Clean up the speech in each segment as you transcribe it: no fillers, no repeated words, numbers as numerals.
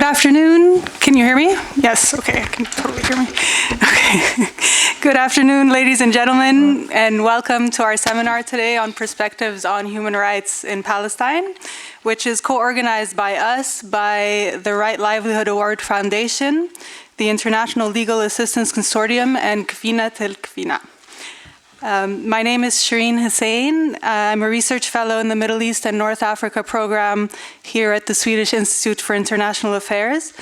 afternoon. Can you hear me? Yes, okay, I can totally hear me. Okay. Good afternoon, ladies and gentlemen, and welcome to our seminar today on perspectives on human rights in Palestine, which is co-organized by us, by the Right Livelihood Award Foundation, the International Legal Assistance Consortium, and Kvinna tel Kvinna. My name is Shireen Hussein. I'm a research fellow in the Middle East and North Africa program here at the Swedish Institute for International Affairs.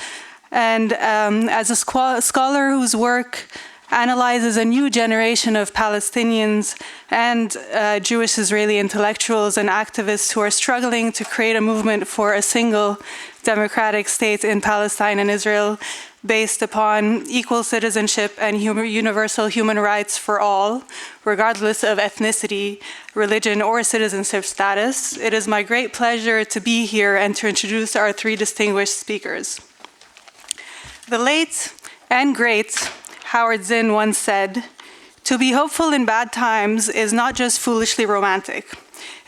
And as a scholar whose work analyzes a new generation of Palestinians and Jewish Israeli intellectuals and activists who are struggling to create a movement for a single democratic state in Palestine and Israel based upon equal citizenship and universal human rights for all, regardless of ethnicity, religion, or citizenship status, it is my great pleasure to be here and to introduce our three distinguished speakers. The late and great Howard Zinn once said, "To be hopeful in bad times is not just foolishly romantic.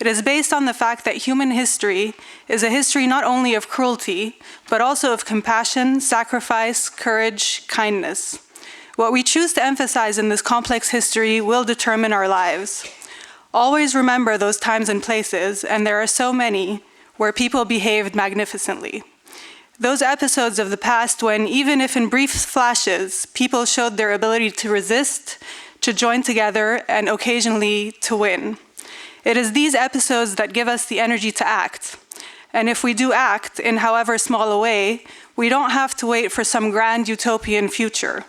It is based on the fact that human history is a history not only of cruelty, but also of compassion, sacrifice, courage, kindness. What we choose to emphasize in this complex history will determine our lives. Always remember those times and places, and there are so many, where people behaved magnificently. Those episodes of the past when, even if in brief flashes, people showed their ability to resist, to join together, and occasionally to win. It is these episodes that give us the energy to act. And if we do act, in however small a way, we don't have to wait for some grand utopian future.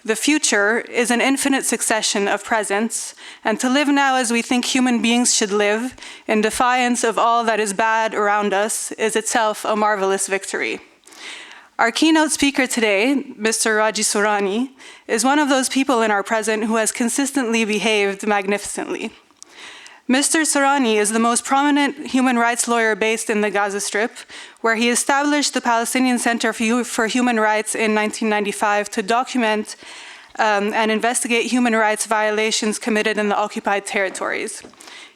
The future is an infinite succession of presents, and to live now as we think human beings should live, in defiance of all that is bad around us, is itself a marvelous victory." Our keynote speaker today, Mr. Raji Sourani, is one of those people in our present who has consistently behaved magnificently. Mr. Sourani is the most prominent human rights lawyer based in the Gaza Strip, where he established the Palestinian Center for Human Rights in 1995 to document and investigate human rights violations committed in the occupied territories.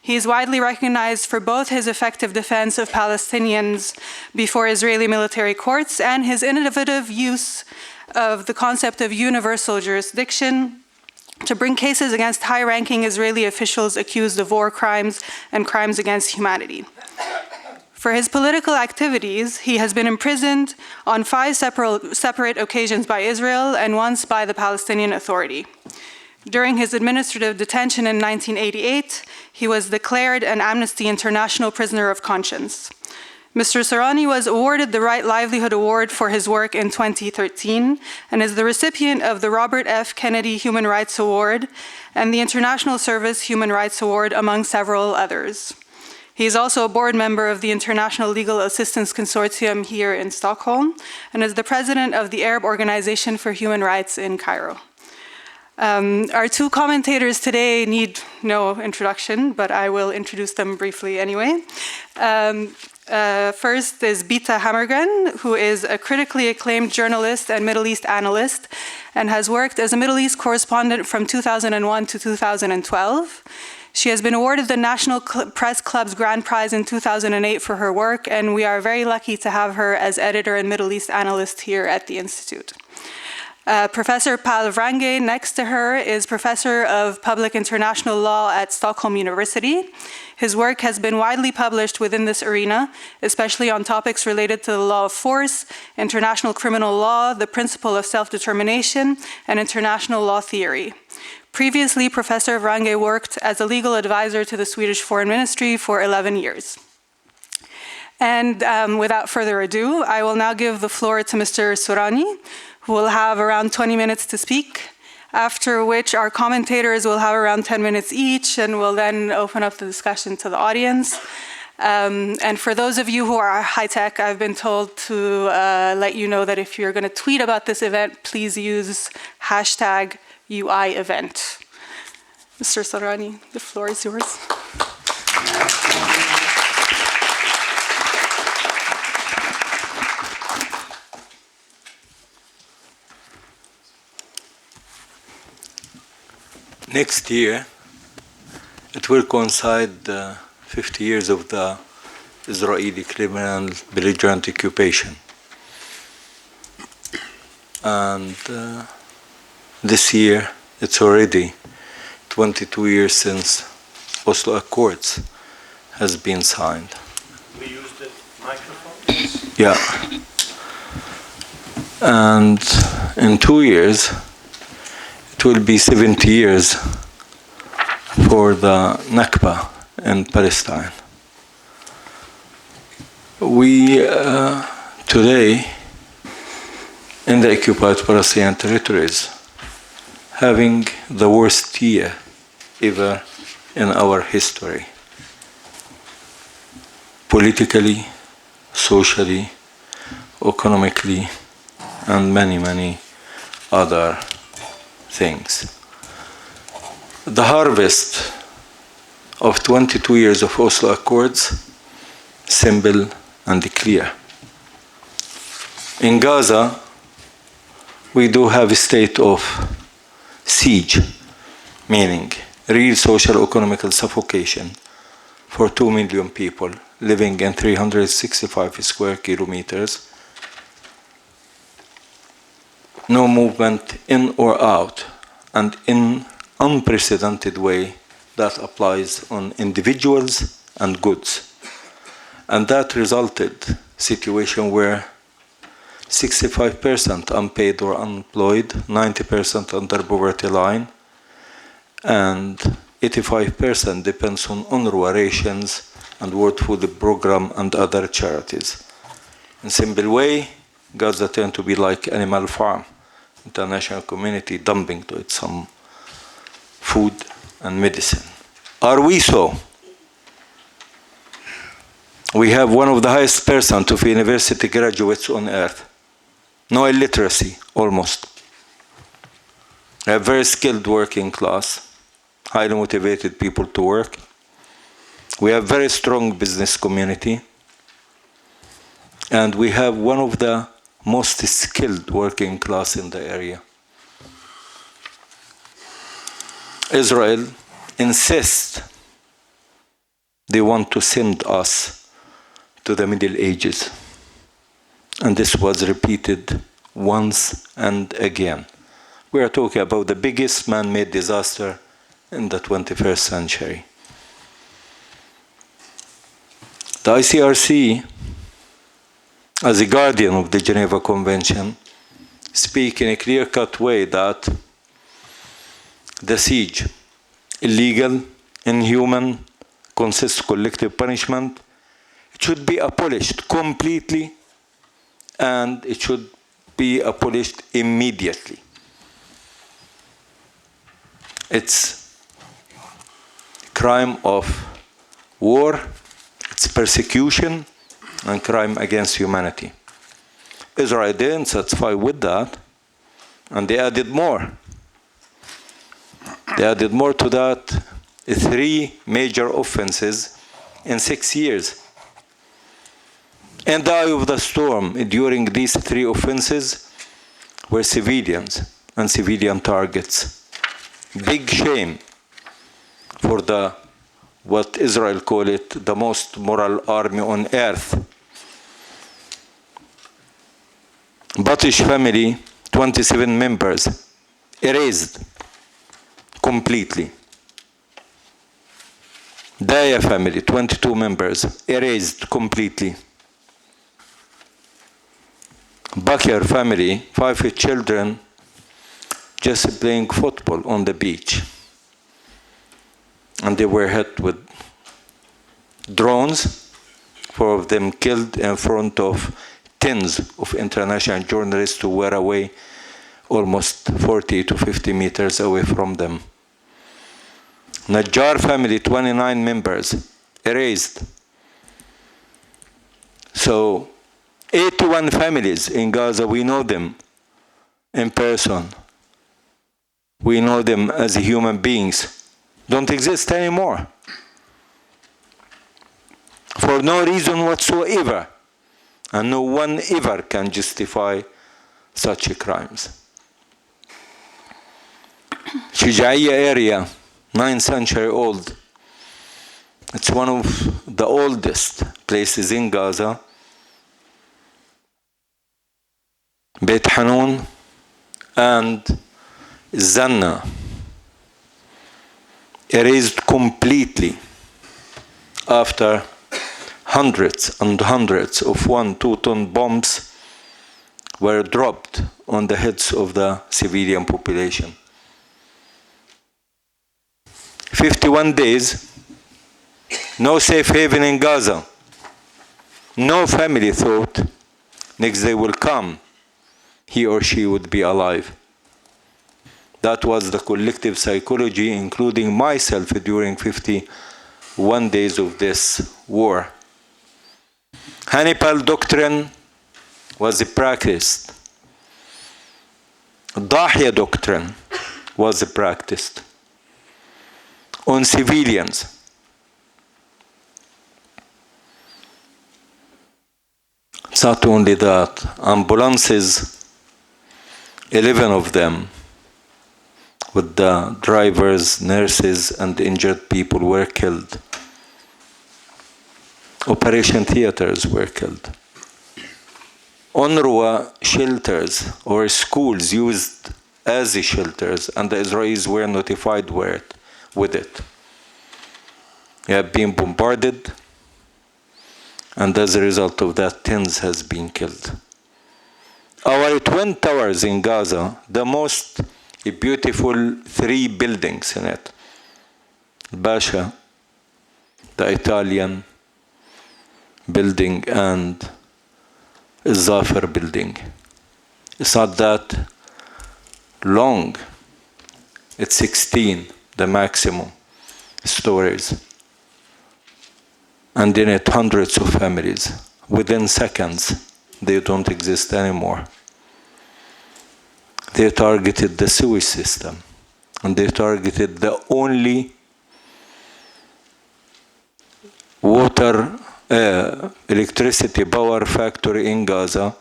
He is widely recognized for both his effective defense of Palestinians before Israeli military courts and his innovative use of the concept of universal jurisdiction to bring cases against high-ranking Israeli officials accused of war crimes and crimes against humanity. For his political activities, he has been imprisoned on 5 separate occasions by Israel and once by the Palestinian Authority. During his administrative detention in 1988, he was declared an Amnesty International prisoner of conscience. Mr. Sourani was awarded the Right Livelihood Award for his work in 2013 and is the recipient of the Robert F. Kennedy Human Rights Award and the International Service Human Rights Award, among several others. He is also a board member of the International Legal Assistance Consortium here in Stockholm and is the president of the Arab Organization for Human Rights in Cairo. Our two commentators today need no introduction, but I will introduce them briefly anyway. First is Bita Hammergren, who is a critically acclaimed journalist and Middle East analyst and has worked as a Middle East correspondent from 2001 to 2012. She has been awarded the National Press Club's Grand Prize in 2008 for her work, and we are very lucky to have her as editor and Middle East analyst here at the Institute. Professor Pal Vrange, next to her, is Professor of Public International Law at Stockholm University. His work has been widely published within this arena, especially on topics related to the law of force, international criminal law, the principle of self-determination, and international law theory. Previously, Professor Vrange worked as a legal advisor to the Swedish Foreign Ministry for 11 years. And without further ado, I will now give the floor to Mr. Sourani, who will have around 20 minutes to speak, after which our commentators will have around 10 minutes each, and we'll then open up the discussion to the audience. And for those of you who are high-tech, I've been told to let you know that if you're going to tweet about this event, please use hashtag #UIEvent. Mr. Sourani, the floor is yours. Next year, it will coincide 50 years of the Israeli criminal belligerent occupation. And this year, it's already 22 years since Oslo Accords has been signed. We use the microphone? Yeah. And in 2 years, it will be 70 years for the Nakba in Palestine. We today, in the occupied Palestinian territories, having the worst year ever in our history. Politically, socially, economically, and many, many other things. The harvest of 22 years of Oslo Accords, simple and clear. In Gaza, we do have a state of siege, meaning real social economical suffocation for 2 million people living in 365 square kilometers. No movement in or out, and in unprecedented way that applies on individuals and goods. And that resulted situation where 65% unpaid or unemployed, 90% under poverty line, and 85% depends on UNRWA rations and World Food Program and other charities. In simple way, Gaza tend to be like animal farm. International community dumping to it some food and medicine. Are we so? We have one of the highest percent of university graduates on earth. No illiteracy, almost. A very skilled working class, highly motivated people to work. We have very strong business community. And we have one of the most skilled working class in the area. Israel insists they want to send us to the Middle Ages. And this was repeated once and again. We are talking about the biggest man-made disaster in the 21st century. The ICRC, as a guardian of the Geneva Convention, speak in a clear-cut way that the siege, illegal, inhuman, consists of collective punishment. It should be abolished completely, and it should be abolished immediately. It's crime of war, it's persecution, and crime against humanity. Israel didn't satisfy with that, and they added more. They added more to that, 3 major offenses in 6 years. In the eye of the storm, during these 3 offenses, were civilians and civilian targets. Big shame for the, what Israel call it, the most moral army on earth. Batish family, 27 members, erased completely. Daya family, 22 members, erased completely. Bakir family, 5 children, just playing football on the beach. And they were hit with drones, 4 of them killed in front of tens of international journalists who were away almost 40 to 50 meters away from them. Najjar family, 29 members, erased. So 81 families in Gaza, we know them in person. We know them as human beings. Don't exist anymore. For no reason whatsoever. And no one ever can justify such crimes. Shujaiya area, 9th century old. It's one of the oldest places in Gaza. Beit Hanun, and Zanna erased completely after hundreds and hundreds of 1-2 ton bombs were dropped on the heads of the civilian population. 51 days, no safe haven in Gaza. No family thought next day will come, he or she would be alive. That was the collective psychology, including myself during 51 days of this war. Hannibal doctrine was practiced. Dahya doctrine was practiced on civilians. It's not only that, ambulances, 11 of them, with the drivers, nurses, and injured people were killed. Operation theaters were killed. UNRWA shelters or schools used as shelters, and the Israelis were notified with it. They have been bombarded, and as a result of that, tens has been killed. Our Twin Towers in Gaza, the most beautiful 3 buildings in it. Basha, the Italian building, and Zafar building. It's not that long. It's 16, the maximum stories. And in it, hundreds of families. Within seconds, they don't exist anymore. They targeted the sewage system, and they targeted the only electricity power factory in Gaza,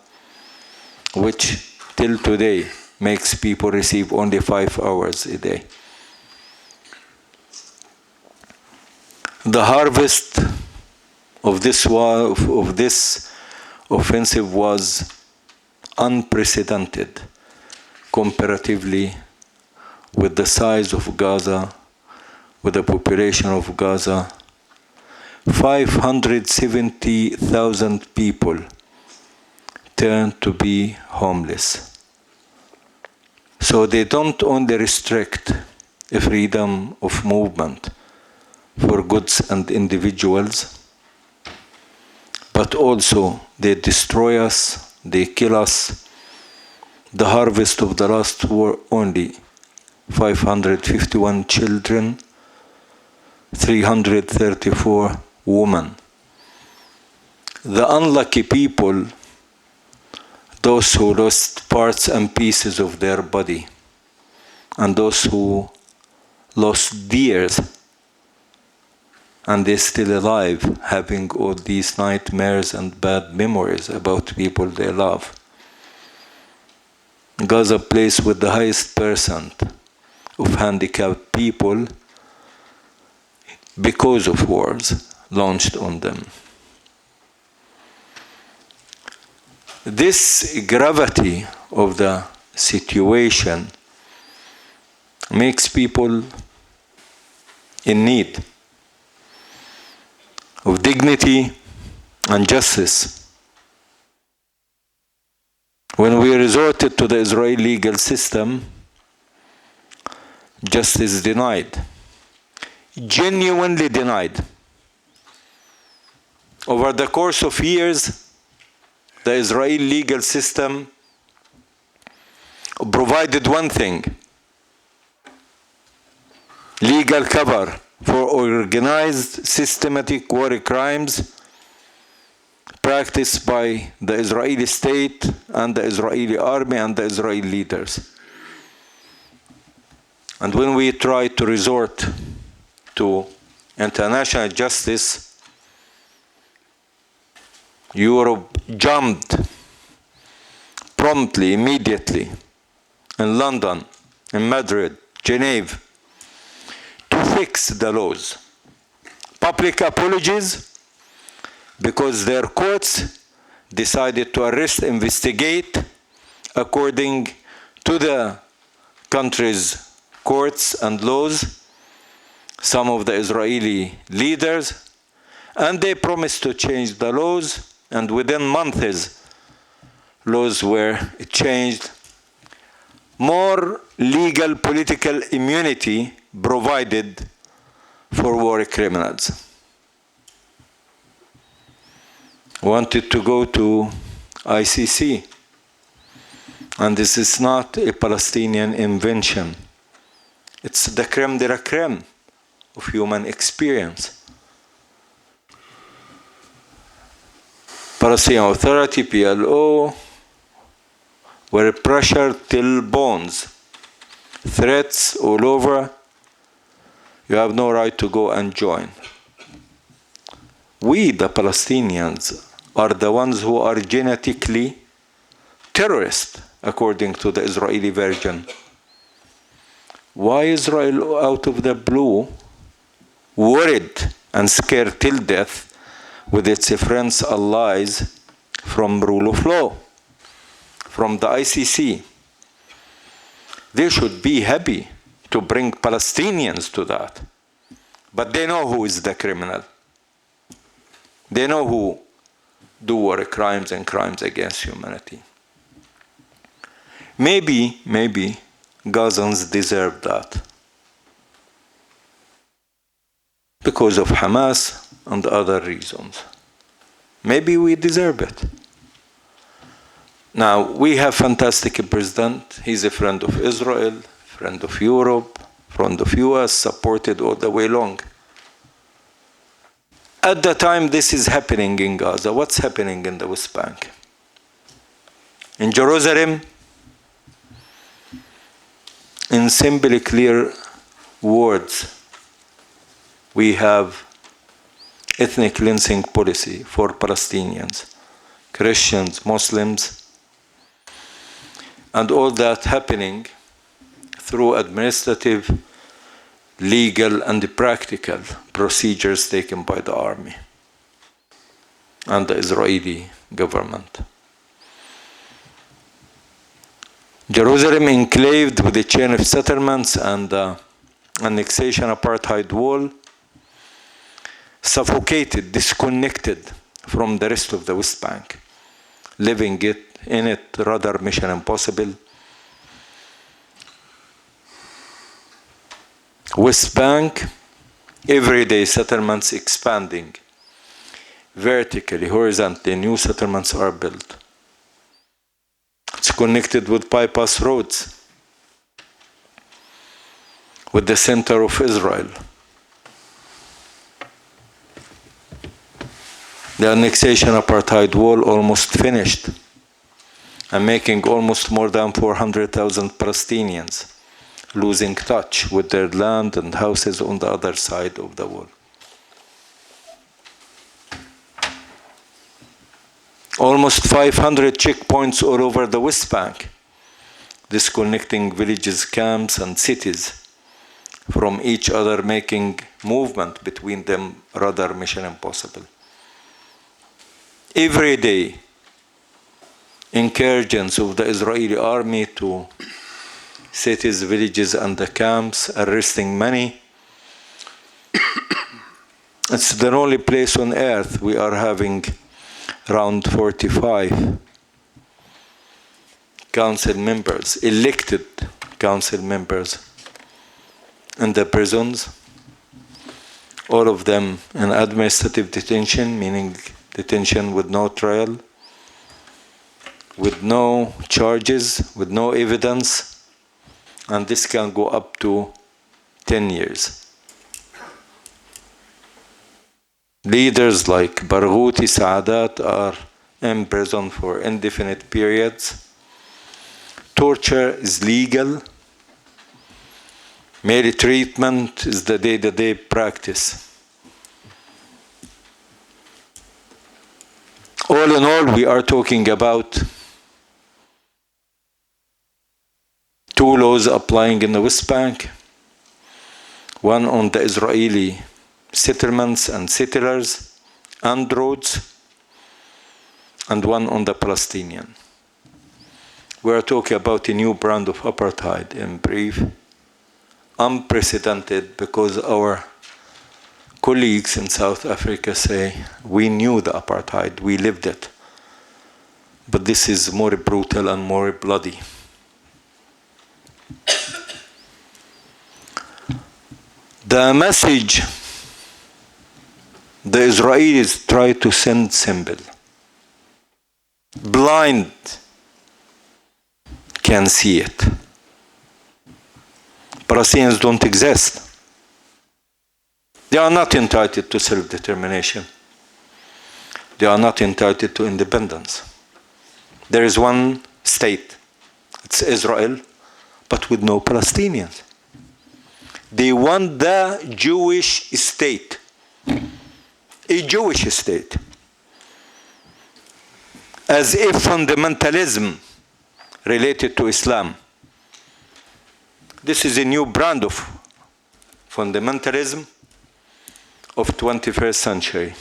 which till today makes people receive only 5 hours a day. The harvest of this offensive was unprecedented comparatively with the size of Gaza, with the population of Gaza. 570,000 people turned to be homeless. So they don't only restrict a freedom of movement for goods and individuals, but also they destroy us, they kill us. The harvest of the last war, only 551 children, 334 women. The unlucky people, those who lost parts and pieces of their body, and those who lost theirs, and they're still alive, having all these nightmares and bad memories about people they love. Gaza, place with the highest percent of handicapped people because of wars launched on them. This gravity of the situation makes people in need of dignity and justice. When we resorted to the Israeli legal system, justice denied, genuinely denied. Over the course of years, the Israeli legal system provided one thing: legal cover for organized, systematic war crimes practiced by the Israeli state and the Israeli army and the Israeli leaders. And when we tried to resort to international justice, Europe jumped promptly, immediately, in London, in Madrid, Geneva, to fix the laws. Public apologies, because their courts decided to arrest, investigate according to the country's courts and laws, some of the Israeli leaders, and they promised to change the laws, and within months, laws were changed. More legal political immunity provided for war criminals. Wanted to go to ICC, and this is not a Palestinian invention. It's the creme de la creme of human experience. Palestinian Authority, PLO, were pressured till bones, threats all over. You have no right to go and join. We, the Palestinians, are the ones who are genetically terrorists, according to the Israeli version. Why Israel, out of the blue, worried and scared till death with its friends, allies from rule of law, from the ICC? They should be happy to bring Palestinians to that. But they know who is the criminal. They know who do war crimes and crimes against humanity. Maybe Gazans deserve that because of Hamas and other reasons. Maybe we deserve it. Now, we have a fantastic president. He's a friend of Israel, friend of Europe, friend of US, supported all the way along. At the time this is happening in Gaza, what's happening in the West Bank? In Jerusalem, in simply clear words, we have ethnic cleansing policy for Palestinians, Christians, Muslims, and all that happening through administrative, legal, and practical procedures taken by the army and the Israeli government. Jerusalem enclaved with a chain of settlements and annexation apartheid wall, suffocated, disconnected from the rest of the West Bank, living in it rather mission impossible. West Bank, everyday settlements expanding. Vertically, horizontally, new settlements are built. It's connected with bypass roads, with the center of Israel. The annexation apartheid wall almost finished and making almost more than 400,000 Palestinians losing touch with their land and houses on the other side of the wall. Almost 500 checkpoints all over the West Bank, disconnecting villages, camps, and cities from each other, making movement between them rather mission impossible. Every day, incursions of the Israeli army to cities, villages, and the camps, arresting many. It's the only place on earth we are having around 45 council members, elected council members in the prisons, all of them in administrative detention, meaning detention with no trial, with no charges, with no evidence, and this can go up to 10 years. Leaders like Barghouti, Saadat are in prison for indefinite periods. Torture is legal. Maltreatment is the day-to-day practice. All in all, we are talking about two laws applying in the West Bank, one on the Israeli settlements and settlers and roads, and one on the Palestinian. we are talking about a new brand of apartheid, in brief, unprecedented, because our colleagues in South Africa say, we knew the apartheid, we lived it. But this is more brutal and more bloody. The message the Israelis try to send simple. Blind can see it. Palestinians don't exist. They are not entitled to self-determination. They are not entitled to independence. There is one state, it's Israel, but with no Palestinians. They want the Jewish state, a Jewish state, as if fundamentalism related to Islam. This is a new brand of fundamentalism of 21st century.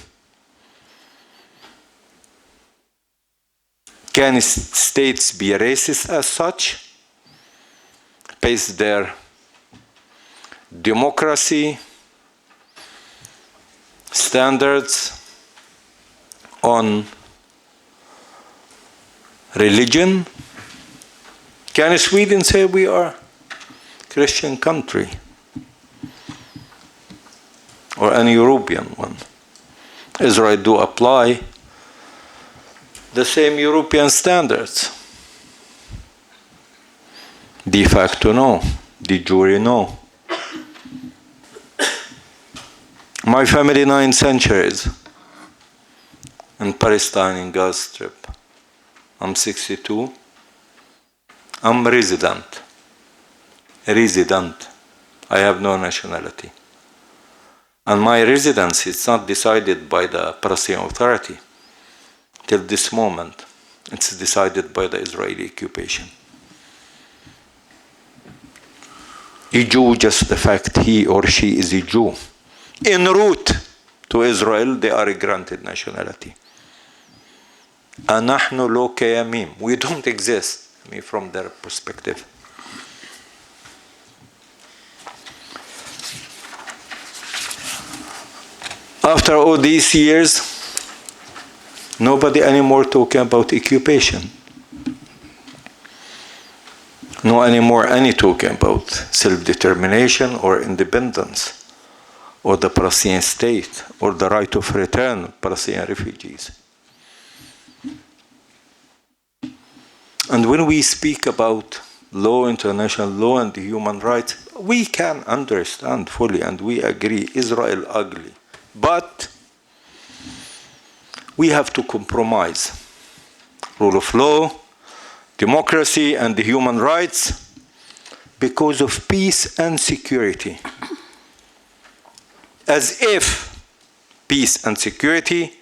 Can states be racist as such? Base their democracy standards on religion? Can Sweden say we are a Christian country? Or any European one? Israel do apply the same European standards. De facto no, de jure no. My family 9 centuries in Palestine, in Gaza Strip. I'm 62. I'm resident. I have no nationality. And my residency is not decided by the Palestinian Authority. Till this moment, it's decided by the Israeli occupation. A Jew, just the fact he or she is a Jew. En route to Israel, they are granted nationality. أنحن لو كياميم. We don't exist, from their perspective. After all these years, nobody anymore talking about occupation. No anymore any talking about self-determination or independence, or the Palestinian state, or the right of return of Palestinian refugees. And when we speak about law, international law, and human rights, we can understand fully, and we agree, Israel ugly. But we have to compromise. Rule of law, democracy, and the human rights because of peace and security. As if peace and security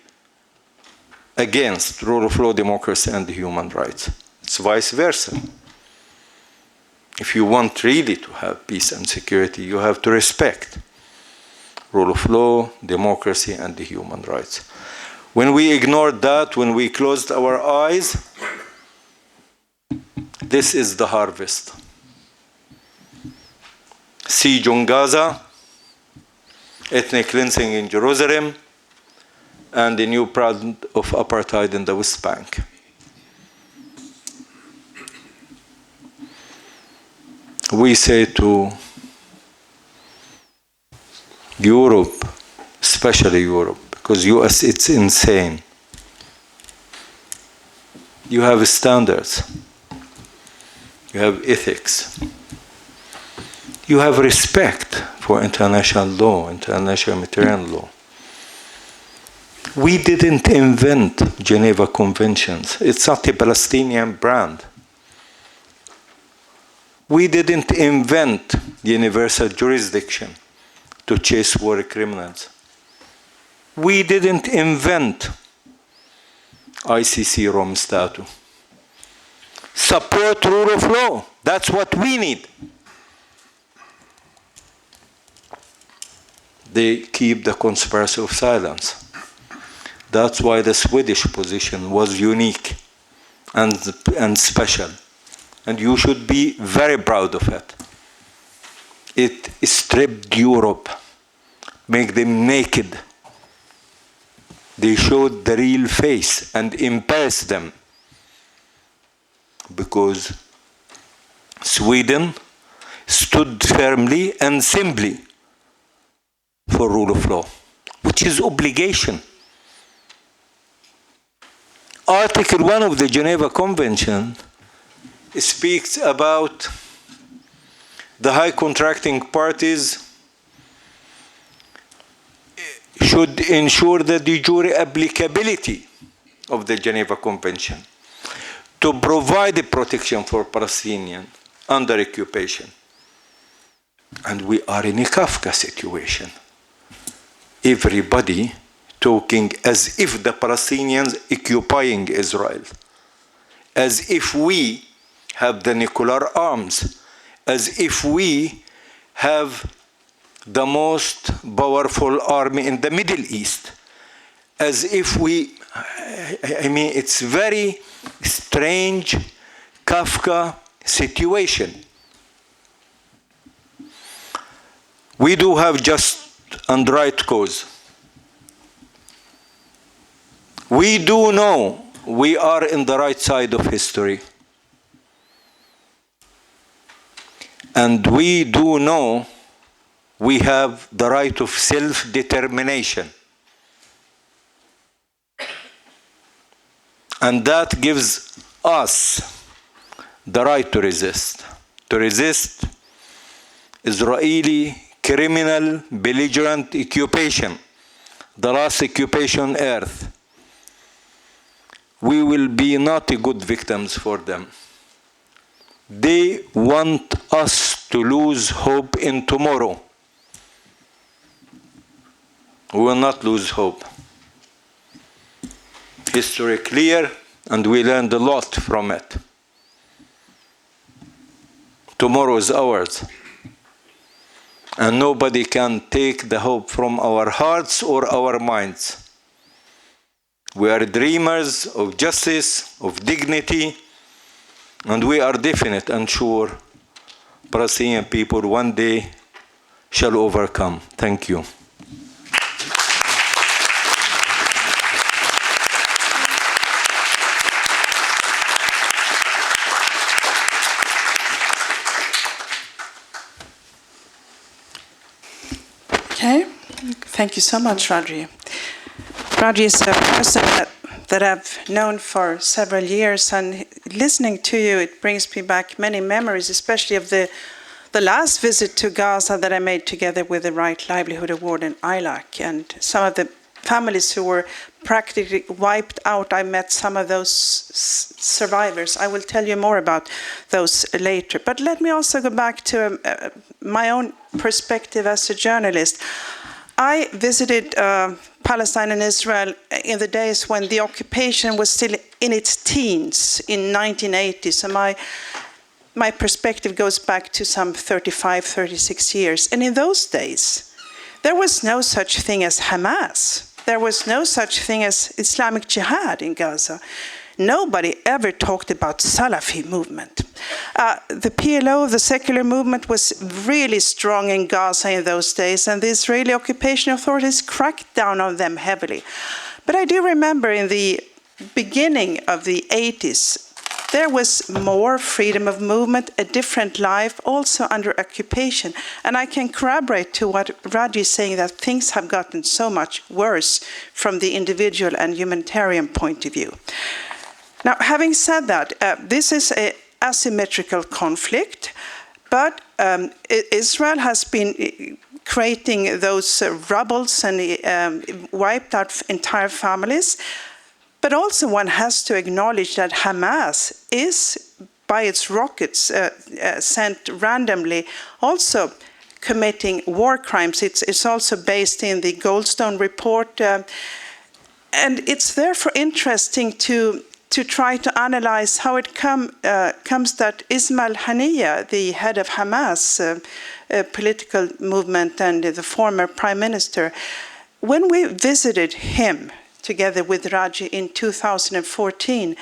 against rule of law, democracy, and the human rights. It's vice versa. If you want really to have peace and security, you have to respect rule of law, democracy, and the human rights. When we ignored that, when we closed our eyes, this is the harvest. Siege on Gaza, ethnic cleansing in Jerusalem, and the new brand of apartheid in the West Bank. We say to Europe, especially Europe, because US, it's insane. You have standards. You have ethics. You have respect for international law, international humanitarian law. We didn't invent Geneva Conventions. It's not a Palestinian brand. We didn't invent universal jurisdiction to chase war criminals. We didn't invent ICC Rome Statute. Support rule of law. That's what we need. They keep the conspiracy of silence. That's why the Swedish position was unique and special. and you should be very proud of it. It stripped Europe, make them naked. They showed the real face and embarrassed them, because Sweden stood firmly and simply for rule of law, which is obligation. Article 1 of the Geneva Convention speaks about the high contracting parties should ensure the de jure applicability of the Geneva Convention to provide the protection for Palestinians under occupation. And we are in a Kafka situation. Everybody talking as if the Palestinians occupying Israel, as if we have the nuclear arms, as if we have the most powerful army in the Middle East, as if we, I mean, it's very strange Kafka situation. We do have just and right cause. We do know we are in the right side of history. And we do know we have the right of self-determination. And that gives us the right to resist Israeli criminal belligerent occupation, the last occupation on earth. We will be not good victims for them. They want us to lose hope in tomorrow. We will not lose hope. History clear, and we learned a lot from it. Tomorrow is ours. And nobody can take the hope from our hearts or our minds. We are dreamers of justice, of dignity, and we are definite and sure Palestinian people one day shall overcome. Thank you. Okay, thank you so much, Raji. Raji is a person that I've known for several years, and listening to you, it brings me back many memories, especially of the last visit to Gaza that I made together with the Right Livelihood Award and ILAC, and some of the families who were practically wiped out. I met some of those survivors. I will tell you more about those later. But let me also go back to my own perspective as a journalist. I visited Palestine and Israel in the days when the occupation was still in its teens in 1980. So my perspective goes back to some 35, 36 years. And in those days, there was no such thing as Hamas. There was no such thing as Islamic Jihad in Gaza. Nobody ever talked about Salafi movement. The PLO, the secular movement, was really strong in Gaza in those days, and the Israeli occupation authorities cracked down on them heavily. But I do remember in the beginning of the 80s, there was more freedom of movement, a different life, also under occupation. And I can corroborate to what Raji is saying, that things have gotten so much worse from the individual and humanitarian point of view. Now, having said that, this is an asymmetrical conflict, but Israel has been creating those rubbles and wiped out entire families. But also one has to acknowledge that Hamas is, by its rockets sent randomly, also committing war crimes. It's also based in the Goldstone report. And it's therefore interesting to try to analyze how it comes that Ismail Haniyeh, the head of Hamas political movement and the former prime minister, when we visited him together with Raji in 2014,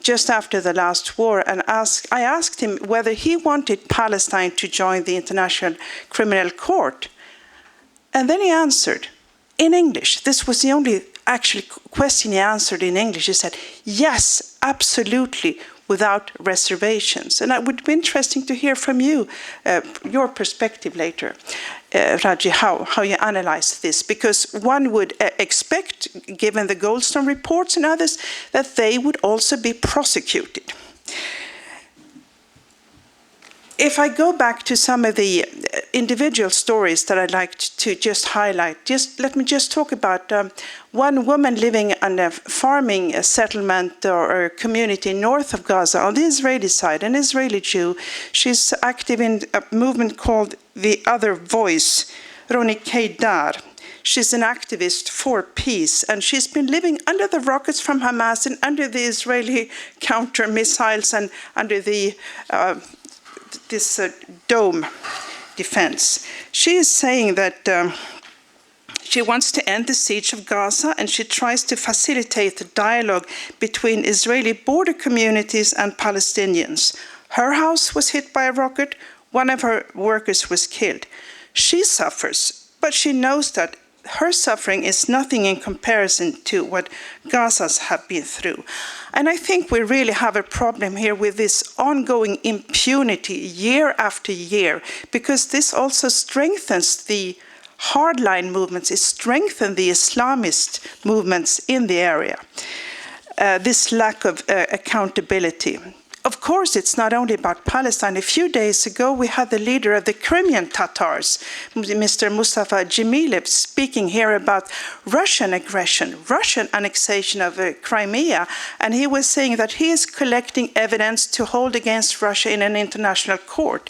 just after the last war, and I asked him whether he wanted Palestine to join the International Criminal Court. And then he answered in English. This was the only actually question he answered in English. He said, yes, absolutely, without reservations. And it would be interesting to hear from you, your perspective later, Raji, how you analyze this. Because one would expect, given the Goldstone reports and others, that they would also be prosecuted. If I go back to some of the individual stories that I'd like to just highlight, let me just talk about one woman living on a farming settlement or a community north of Gaza on the Israeli side, an Israeli Jew. She's active in a movement called The Other Voice, Roni Keidar. She's an activist for peace, and she's been living under the rockets from Hamas and under the Israeli counter missiles and under the this dome defense. She is saying that she wants to end the siege of Gaza, and she tries to facilitate the dialogue between Israeli border communities and Palestinians. Her house was hit by a rocket. One of her workers was killed. She suffers, but she knows that her suffering is nothing in comparison to what Gazans have been through. And I think we really have a problem here with this ongoing impunity year after year, because this also strengthens the hardline movements, it strengthens the Islamist movements in the area. This lack of accountability. Of course, it's not only about Palestine. A few days ago, we had the leader of the Crimean Tatars, Mr. Mustafa Dzhemilev, speaking here about Russian aggression, Russian annexation of Crimea, and he was saying that he is collecting evidence to hold against Russia in an international court,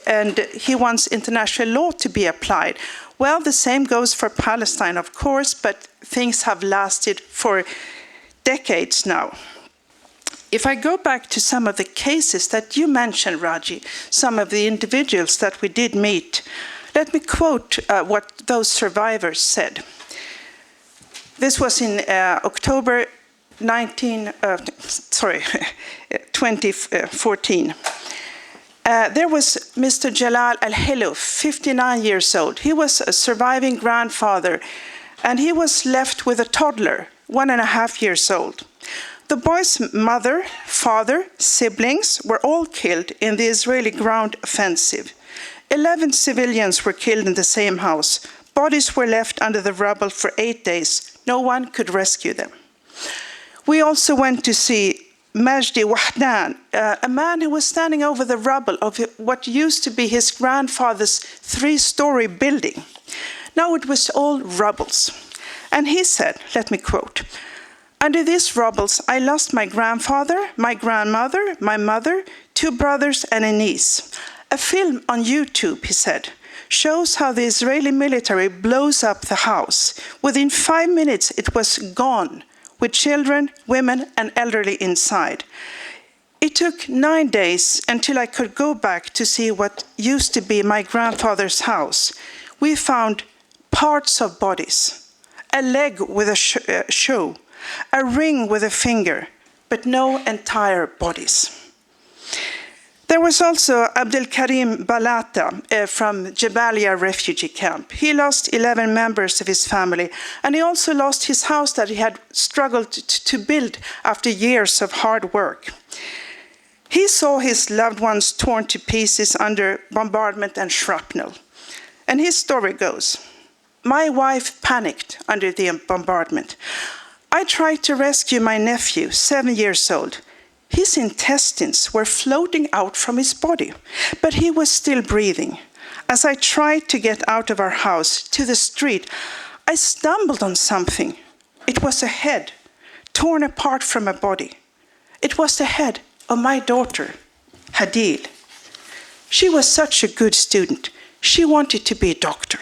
and he wants international law to be applied. Well, the same goes for Palestine, of course, but things have lasted for decades now. If I go back to some of the cases that you mentioned, Raji, some of the individuals that we did meet, let me quote what those survivors said. This was in October 2014. There was Mr. Jalal Al-Hilouf, 59 years old. He was a surviving grandfather, and he was left with a toddler, 1.5 years old. The boy's mother, father, siblings were all killed in the Israeli ground offensive. 11 civilians were killed in the same house. Bodies were left under the rubble for 8 days. No one could rescue them. We also went to see Majdi Wahdan, a man who was standing over the rubble of what used to be his grandfather's 3-story building. Now it was all rubbles. And he said, let me quote, "Under these rubbles, I lost my grandfather, my grandmother, my mother, 2 brothers, and a niece. A film on YouTube," he said, "shows how the Israeli military blows up the house. Within 5 minutes, it was gone, with children, women, and elderly inside. It took 9 days until I could go back to see what used to be my grandfather's house. We found parts of bodies, a leg with a shoe, a ring with a finger, but no entire bodies." There was also Abdel Karim Balata from Jabalia refugee camp. He lost 11 members of his family, and he also lost his house that he had struggled to build after years of hard work. He saw his loved ones torn to pieces under bombardment and shrapnel. And his story goes, "My wife panicked under the bombardment. I tried to rescue my nephew, 7 years old. His intestines were floating out from his body, but he was still breathing. As I tried to get out of our house to the street, I stumbled on something. It was a head, torn apart from a body. It was the head of my daughter, Hadil. She was such a good student. She wanted to be a doctor.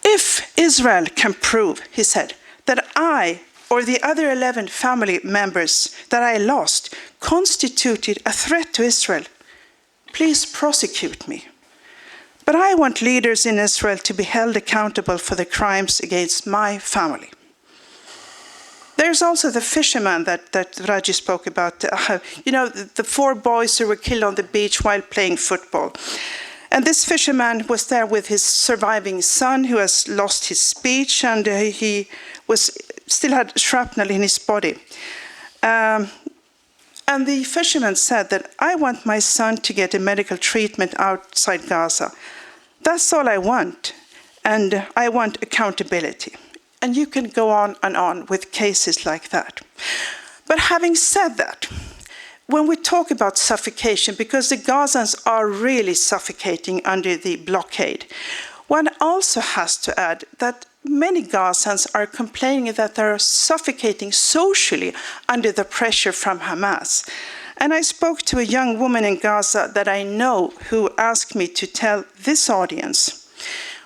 If Israel can prove," he said, "that I or the other 11 family members that I lost constituted a threat to Israel, please prosecute me. But I want leaders in Israel to be held accountable for the crimes against my family." There's also the fisherman that Raji spoke about. You know, the 4 boys who were killed on the beach while playing football. And this fisherman was there with his surviving son who has lost his speech, and he still had shrapnel in his body. And the fisherman said that, I want my son to get a medical treatment outside Gaza. That's all I want. And I want accountability. And you can go on and on with cases like that. But having said that, when we talk about suffocation, because the Gazans are really suffocating under the blockade, one also has to add that many Gazans are complaining that they are suffocating socially under the pressure from Hamas. And I spoke to a young woman in Gaza that I know who asked me to tell this audience,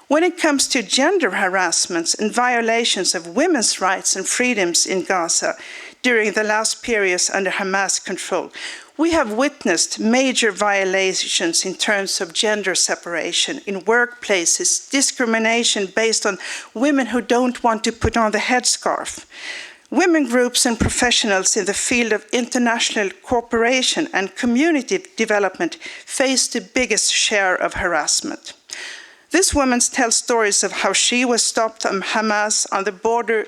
when it comes to gender harassments and violations of women's rights and freedoms in Gaza during the last periods under Hamas control, we have witnessed major violations in terms of gender separation in workplaces, discrimination based on women who don't want to put on the headscarf. Women groups and professionals in the field of international cooperation and community development face the biggest share of harassment. This woman tells stories of how she was stopped on Hamas on the border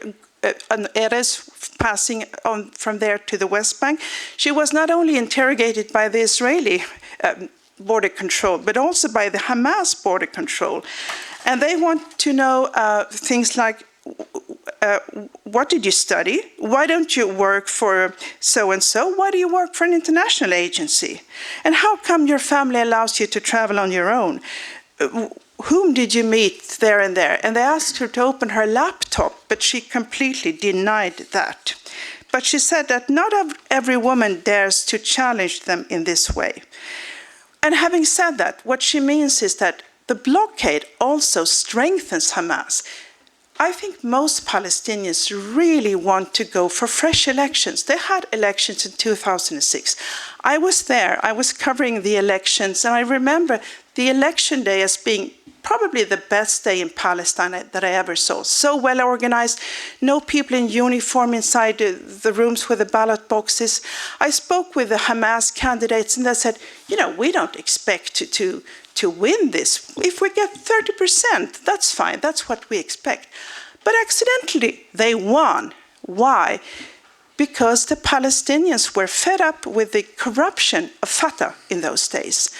on Erez, passing on from there to the West Bank. She was not only interrogated by the Israeli border control, but also by the Hamas border control. And they want to know things like, what did you study? Why don't you work for so-and-so? Why do you work for an international agency? And how come your family allows you to travel on your own? Whom did you meet there and there? And they asked her to open her laptop, but she completely denied that. But she said that not every woman dares to challenge them in this way. And having said that, what she means is that the blockade also strengthens Hamas. I think most Palestinians really want to go for fresh elections. They had elections in 2006. I was there, I was covering the elections, and I remember the election day as being probably the best day in Palestine that I ever saw. So well organized, no people in uniform inside the rooms with the ballot boxes. I spoke with the Hamas candidates and they said, you know, we don't expect to win this. If we get 30%, that's fine, that's what we expect. But accidentally, they won. Why? Because the Palestinians were fed up with the corruption of Fatah in those days.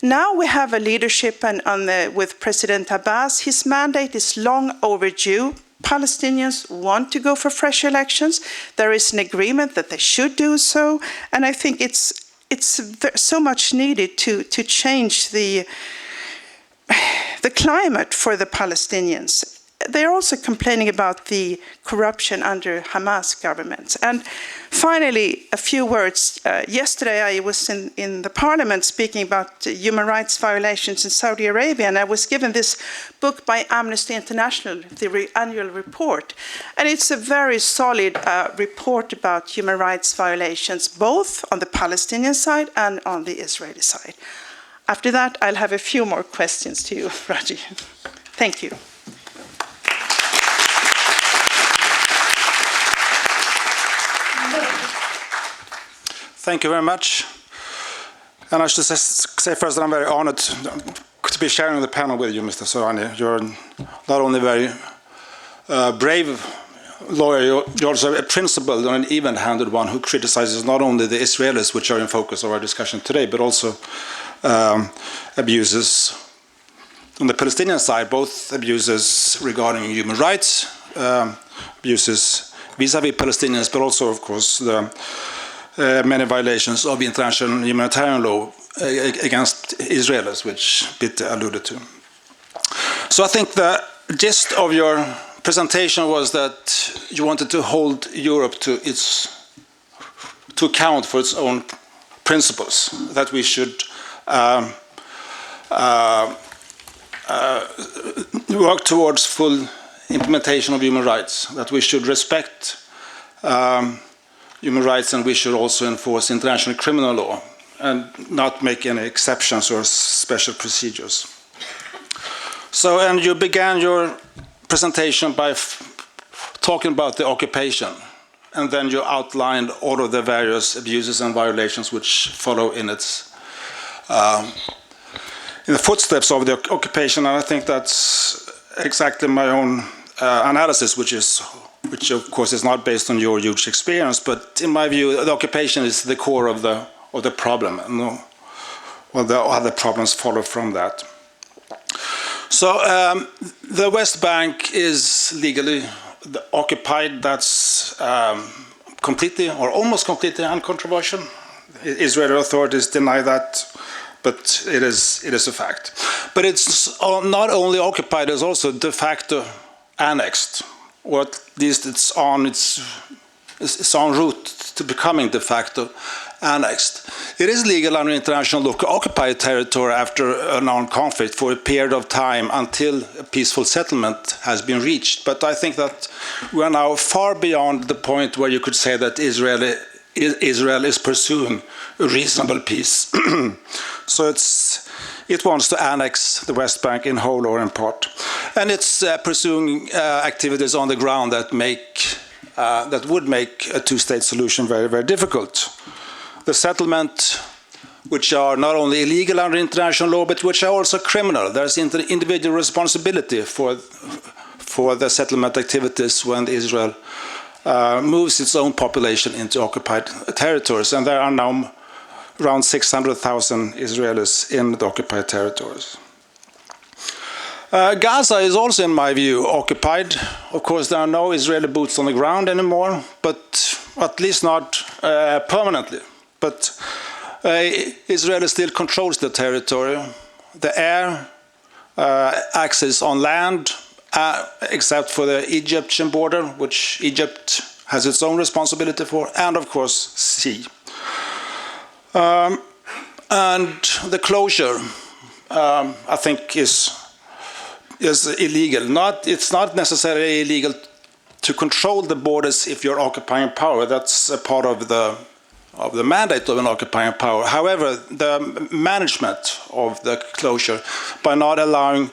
Now we have a leadership with President Abbas. His mandate is long overdue. Palestinians want to go for fresh elections. There is an agreement that they should do so. And I think it's so much needed to change the climate for the Palestinians. They're also complaining about the corruption under Hamas governments. And finally, a few words. Yesterday, I was in the parliament speaking about human rights violations in Saudi Arabia, and I was given this book by Amnesty International, the annual report. And it's a very solid report about human rights violations, both on the Palestinian side and on the Israeli side. After that, I'll have a few more questions to you, Raji. Thank you. Thank you very much. And I should say first that I'm very honored to be sharing the panel with you, Mr. Sourani. You're not only a very brave lawyer, you're also a principled and an even-handed one who criticizes not only the Israelis, which are in focus of our discussion today, but also abuses on the Palestinian side, both abuses regarding human rights, abuses vis-à-vis Palestinians, but also, of course, the many violations of international humanitarian law against Israelis, which Bitte alluded to. So I think the gist of your presentation was that you wanted to hold Europe to account for its own principles, that we should work towards full implementation of human rights, that we should respect human rights, and we should also enforce international criminal law and not make any exceptions or special procedures. So, and you began your presentation by talking about the occupation and then you outlined all of the various abuses and violations which follow in its in the footsteps of the occupation. And I think that's exactly my own analysis, which of course is not based on your huge experience, but in my view, the occupation is the core of the problem, and well, the other problems follow from that. So the West Bank is legally occupied. That's completely or almost completely uncontroversial. Israeli authorities deny that, but it is a fact. But it's not only occupied; it's also de facto annexed, or at least it's en route to becoming de facto annexed. It is legal under international law to occupy territory after an armed conflict for a period of time until a peaceful settlement has been reached. But I think that we are now far beyond the point where you could say that Israel is pursuing a reasonable peace. So it wants to annex the West Bank in whole or in part, and it's pursuing activities on the ground that would make a two-state solution very, very difficult. The settlement, which are not only illegal under international law, but which are also criminal. There's individual responsibility for the settlement activities when Israel moves its own population into occupied territories, and there are now around 600,000 Israelis in the occupied territories. Gaza is also, in my view, occupied. Of course, there are no Israeli boots on the ground anymore, but at least not permanently. But Israel still controls the territory. The air access on land, except for the Egyptian border, which Egypt has its own responsibility for, and of course, sea. And the closure, I think, is illegal. It's not necessarily illegal to control the borders if you're occupying power. That's a part of the mandate of an occupying power. However, the management of the closure, by not allowing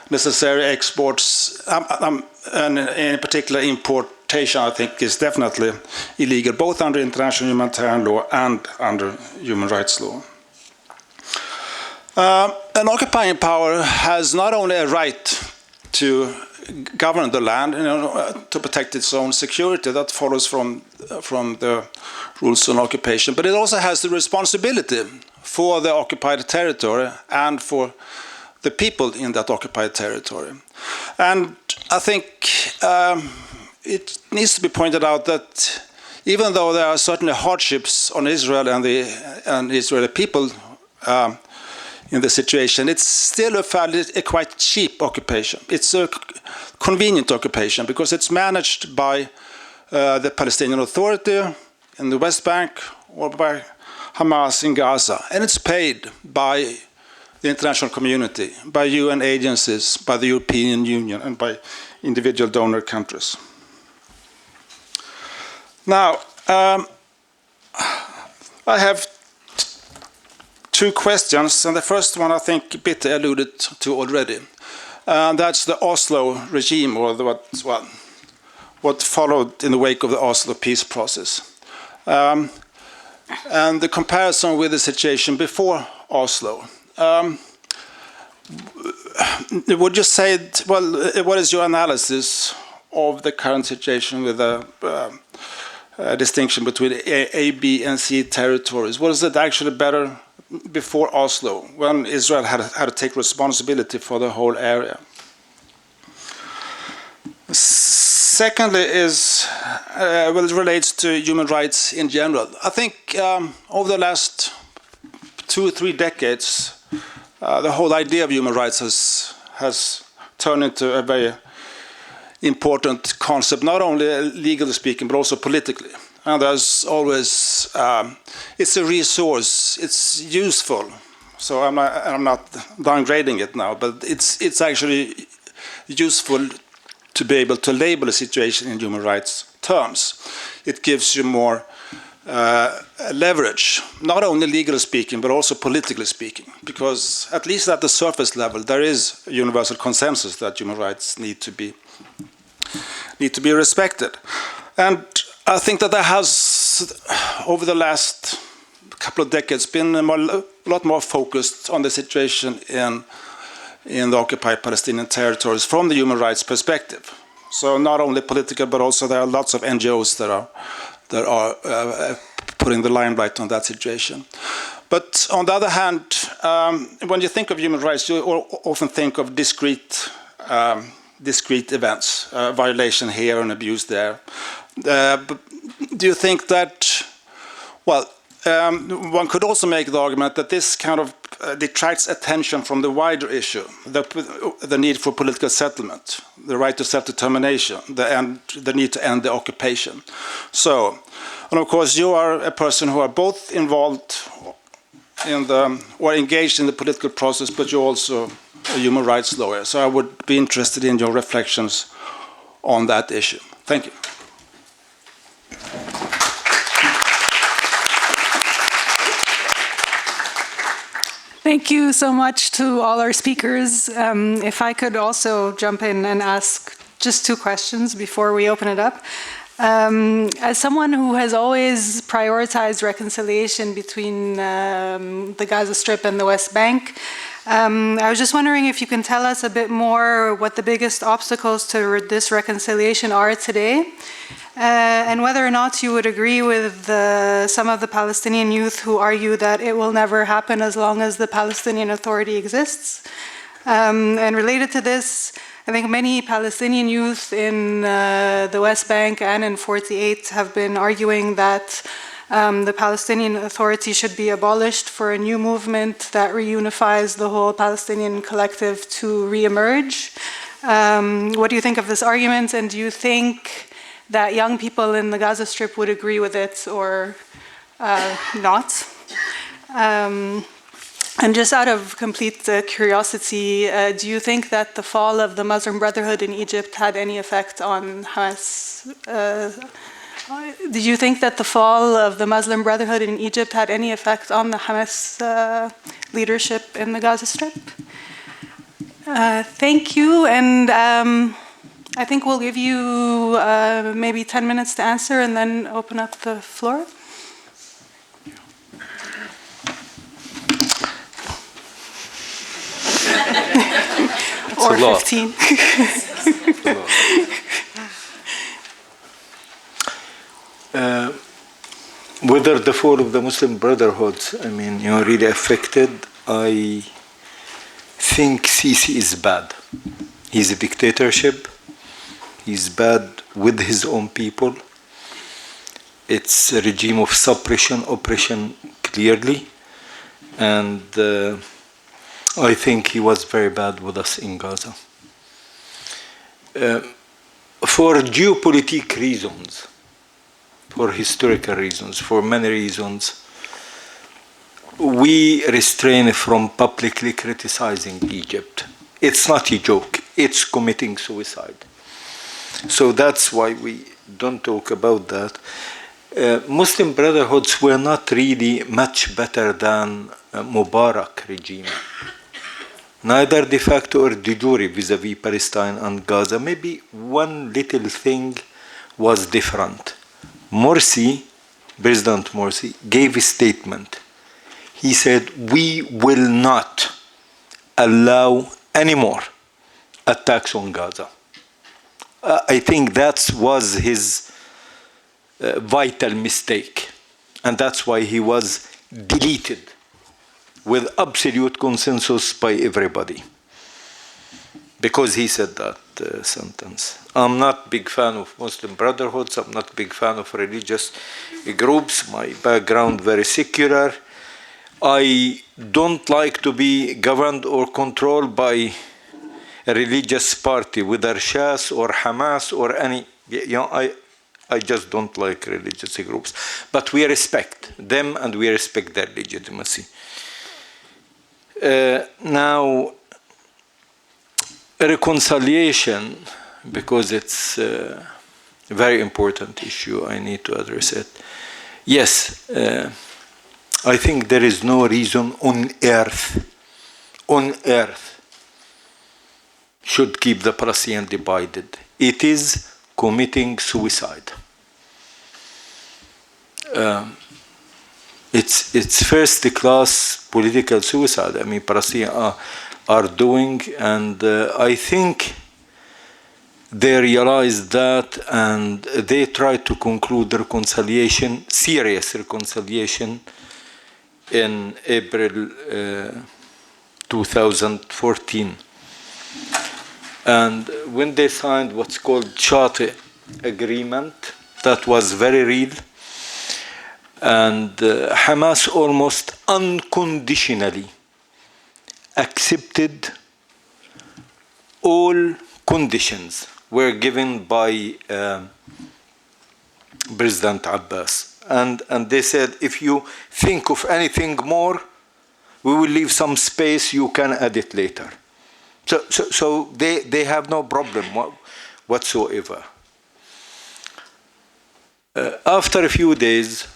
necessary exports, and in particular importation, I think is definitely illegal, both under international humanitarian law and under human rights law. An occupying power has not only a right to govern the land, to protect its own security, that follows from the rules on occupation, but it also has the responsibility for the occupied territory and for the people in that occupied territory. And I think it needs to be pointed out that even though there are certainly hardships on Israel and the Israeli people in the situation, it's still a quite cheap occupation. It's a convenient occupation because it's managed by the Palestinian Authority in the West Bank or by Hamas in Gaza, and it's paid by the international community, by UN agencies, by the European Union, and by individual donor countries. Now, I have two questions, and the first one I think Bitte alluded to already. That's the Oslo regime, or what followed in the wake of the Oslo peace process. And the comparison with the situation before Oslo. Would you say, what is your analysis of the current situation with the distinction between A, B, and C territories? Was it actually better before Oslo, when Israel had to take responsibility for the whole area? Secondly, it relates to human rights in general. I think over the last 2 or 3 decades, the whole idea of human rights has turned into a very important concept, not only legally speaking, but also politically. And there's always, it's a resource, it's useful. So I'm not downgrading it now, but it's actually useful to be able to label a situation in human rights terms. It gives you more leverage, not only legally speaking, but also politically speaking, because at least at the surface level, there is a universal consensus that human rights need to be respected. And I think that there has, over the last couple of decades, been a lot more focused on the situation in the occupied Palestinian territories from the human rights perspective. So not only political, but also there are lots of NGOs that are putting the limelight on that situation. But on the other hand, when you think of human rights, you often think of discrete events, violation here and abuse there. But do you think that, well, one could also make the argument that this kind of detracts attention from the wider issue, the need for political settlement, the right to self-determination, the need to end the occupation. So, and of course, you are a person who are both involved in or engaged in the political process, but you're also a human rights lawyer. So I would be interested in your reflections on that issue. Thank you. Thank you so much to all our speakers. If I could also jump in and ask just 2 questions before we open it up. As someone who has always prioritized reconciliation between the Gaza Strip and the West Bank, I was just wondering if you can tell us a bit more what the biggest obstacles to this reconciliation are today, and whether or not you would agree with some of the Palestinian youth who argue that it will never happen as long as the Palestinian Authority exists. And related to this, I think many Palestinian youth in the West Bank and in 48 have been arguing that the Palestinian Authority should be abolished for a new movement that reunifies the whole Palestinian collective to re-emerge. What do you think of this argument, and do you think that young people in the Gaza Strip would agree with it or not? And just out of complete curiosity, do you think that the fall of the Muslim Brotherhood in Egypt had any effect on Hamas? Did you think that the fall of the Muslim Brotherhood in Egypt had any effect on the Hamas leadership in the Gaza Strip? Thank you, and I think we'll give you maybe 10 minutes to answer and then open up the floor. Or 15. Whether the fall of the Muslim Brotherhood, really affected, I think Sisi is bad. He's a dictatorship. He's bad with his own people. It's a regime of suppression, oppression, clearly. And I think he was very bad with us in Gaza. For geopolitical reasons, for historical reasons, for many reasons, we refrain from publicly criticizing Egypt. It's not a joke, it's committing suicide. So that's why we don't talk about that. Muslim Brotherhoods were not really much better than Mubarak regime. Neither de facto or de jure vis-à-vis Palestine and Gaza. Maybe one little thing was different. President Morsi, gave a statement. He said, we will not allow any more attacks on Gaza. I think that was his vital mistake. And that's why he was deleted with absolute consensus by everybody. Because he said that sentence. I'm not a big fan of Muslim Brotherhoods. I'm not a big fan of religious groups. My background very secular. I don't like to be governed or controlled by a religious party, whether Shas or Hamas or any. I just don't like religious groups. But we respect them and we respect their legitimacy. Now, reconciliation, because it's a very important issue, I need to address it. Yes, I think there is no reason on earth should keep the Palestinians divided. It is committing suicide. it's first-class political suicide. I mean, Palestinians are doing, and I think they realize that, and they try to conclude reconciliation, serious reconciliation, in April 2014. And when they signed what's called Charter Agreement, that was very real. And Hamas almost unconditionally accepted all conditions were given by President Abbas. And they said, if you think of anything more, we will leave some space, you can add it later. So they have no problem whatsoever. After a few days,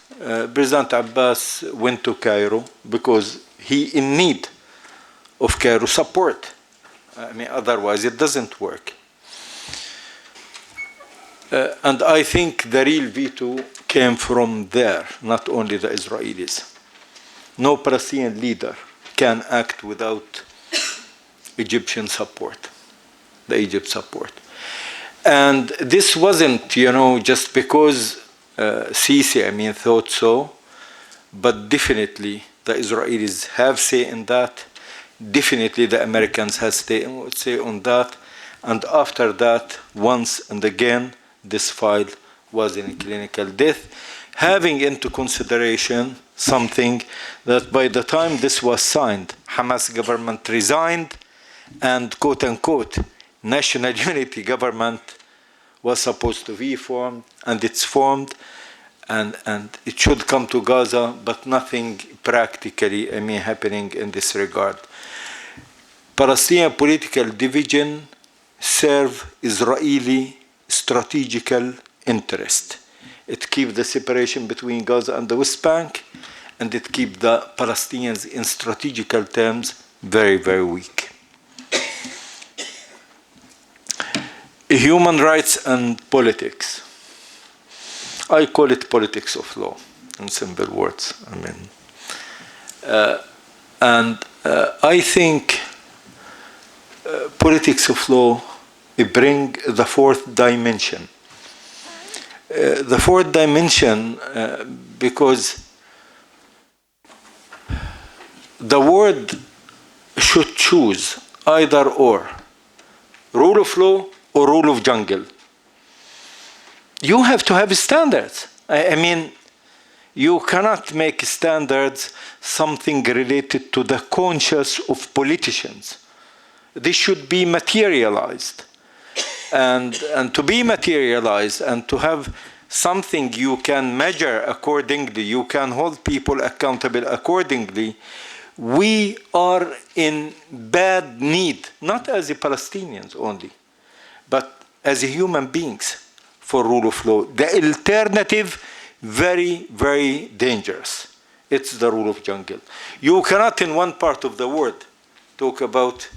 President Abbas went to Cairo because he in need of Cairo support. I mean, otherwise it doesn't work. And I think the real veto came from there, not only the Israelis. No Palestinian leader can act without Egyptian support, the Egypt support. And this wasn't, just because Sisi, thought so, but definitely the Israelis have say in that. Definitely the Americans have say on that. And after that, once and again, this file was in clinical death, having into consideration something that by the time this was signed, Hamas government resigned, and quote-unquote national unity government was supposed to be formed, and it's formed, and it should come to Gaza, but nothing practically happening in this regard. Palestinian political division serve Israeli strategical interest. It keeps the separation between Gaza and the West Bank, and it keeps the Palestinians in strategical terms very, very weak. Human rights and politics. I call it politics of law, in simple words. I think politics of law bring the fourth dimension. The fourth dimension, because the word should choose either or, rule of law or rule of jungle. You have to have standards. You cannot make standards something related to the conscience of politicians. This should be materialized. And to be materialized and to have something you can measure accordingly, you can hold people accountable accordingly, we are in bad need, not as the Palestinians only, but as human beings, for rule of law. The alternative, very, very dangerous. It's the rule of jungle. You cannot in one part of the world talk about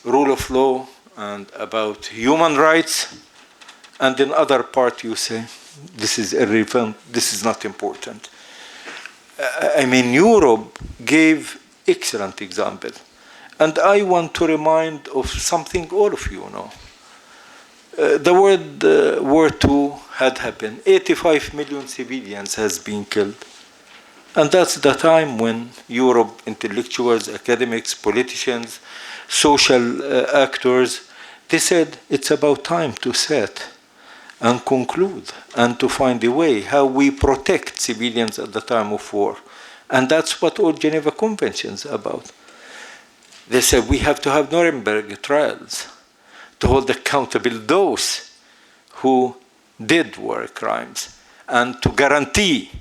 rule of law and about human rights, and in other part you say, this is irrelevant, this is not important. Europe gave excellent example. And I want to remind of something all of you know. The World War II had happened. 85 million civilians has been killed. And that's the time when Europe, intellectuals, academics, politicians, social actors, they said it's about time to set and conclude and to find a way how we protect civilians at the time of war. And that's what all Geneva Conventions are about. They said we have to have Nuremberg trials to hold accountable those who did war crimes and to guarantee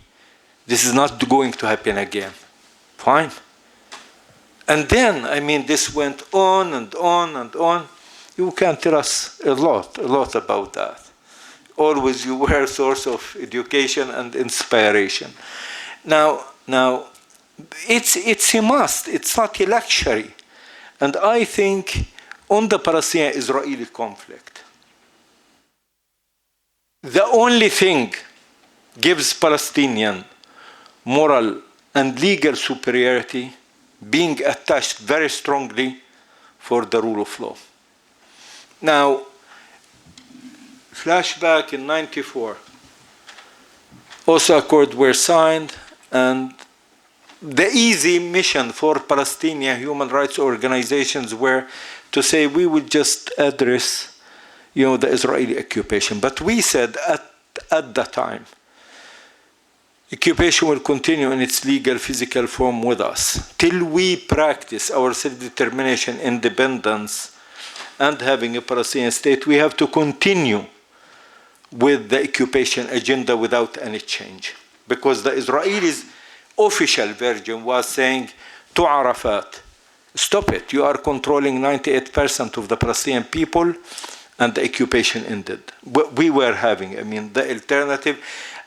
this is not going to happen again. Fine. And then, this went on and on and on. You can tell us a lot about that. Always you were a source of education and inspiration. Now, it's a must. It's not a luxury. And I think on the Palestinian-Israeli conflict, the only thing gives Palestinian moral and legal superiority being attached very strongly for the rule of law. Now, flashback in '94, Oslo Accords were signed, and the easy mission for Palestinian human rights organizations were to say we would just address, the Israeli occupation. But we said at the time, occupation will continue in its legal, physical form with us till we practice our self-determination, independence, and having a Palestinian state. We have to continue with the occupation agenda without any change. Because the Israelis' official version was saying to Arafat, stop it, you are controlling 98% of the Palestinian people, and the occupation ended. We were having, the alternative.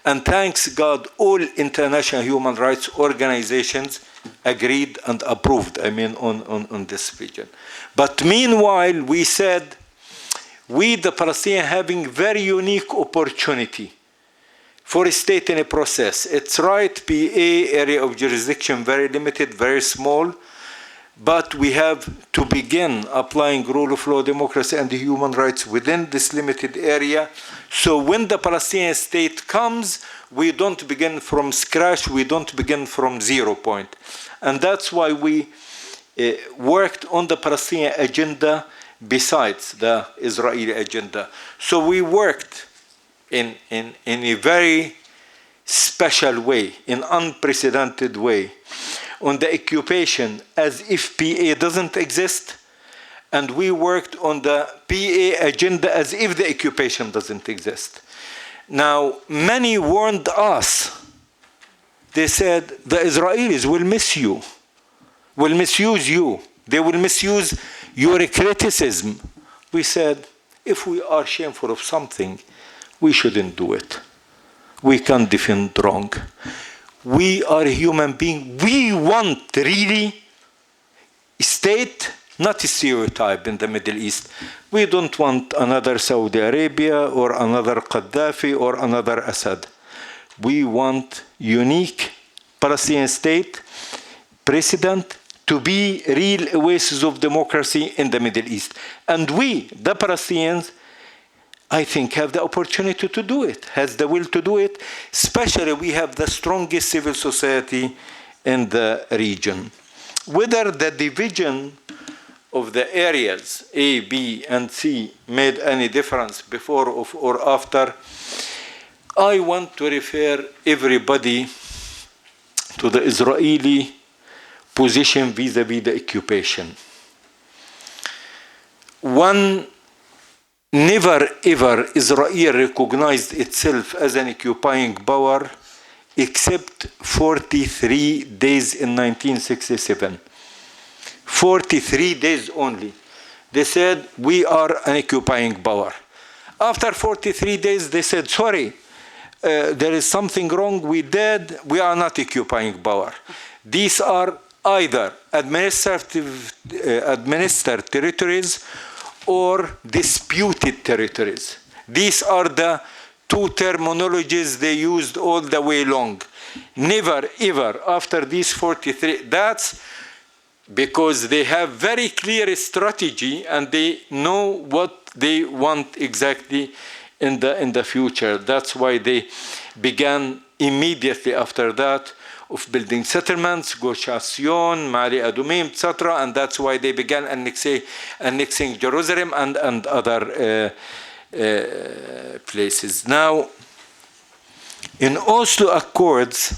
And thanks God, all international human rights organizations agreed and approved, on this vision. But meanwhile, we said, we, the Palestinians, having very unique opportunity for a state in a process. It's right, PA, area of jurisdiction, very limited, very small, but we have to begin applying rule of law, democracy, and human rights within this limited area. So when the Palestinian state comes, we don't begin from scratch, we don't begin from 0 point. And that's why we worked on the Palestinian agenda besides the Israeli agenda. So we worked in a very special way, in unprecedented way, on the occupation as if PA doesn't exist, and we worked on the PA agenda as if the occupation doesn't exist. Now, many warned us. They said, the Israelis will miss you, will misuse you. They will misuse your criticism. We said, if we are shameful of something, we shouldn't do it. We can't defend wrong. We are a human being. We want really a state, not a stereotype in the Middle East. We don't want another Saudi Arabia or another Gaddafi or another Assad. We want unique Palestinian state, president, to be real oasis of democracy in the Middle East. And we, the Palestinians, I think, have the opportunity to do it, has the will to do it. Especially we have the strongest civil society in the region. Whether the division of the areas A, B, and C made any difference before or after, I want to refer everybody to the Israeli position vis-à-vis the occupation. Never ever Israel recognized itself as an occupying power except 43 days in 1967. 43 days only. They said, we are an occupying power. After 43 days, they said, sorry, there is something wrong, we are not occupying power. These are either administered territories or disputed territories. These are the two terminologies they used all the way long. Never, ever, after these 43, that's because they have very clear strategy and they know what they want exactly in the future. That's why they began immediately after that of building settlements, Gauchation, Mali Adumim, etc. And that's why they began annexing Jerusalem and other places. Now, in Oslo Accords,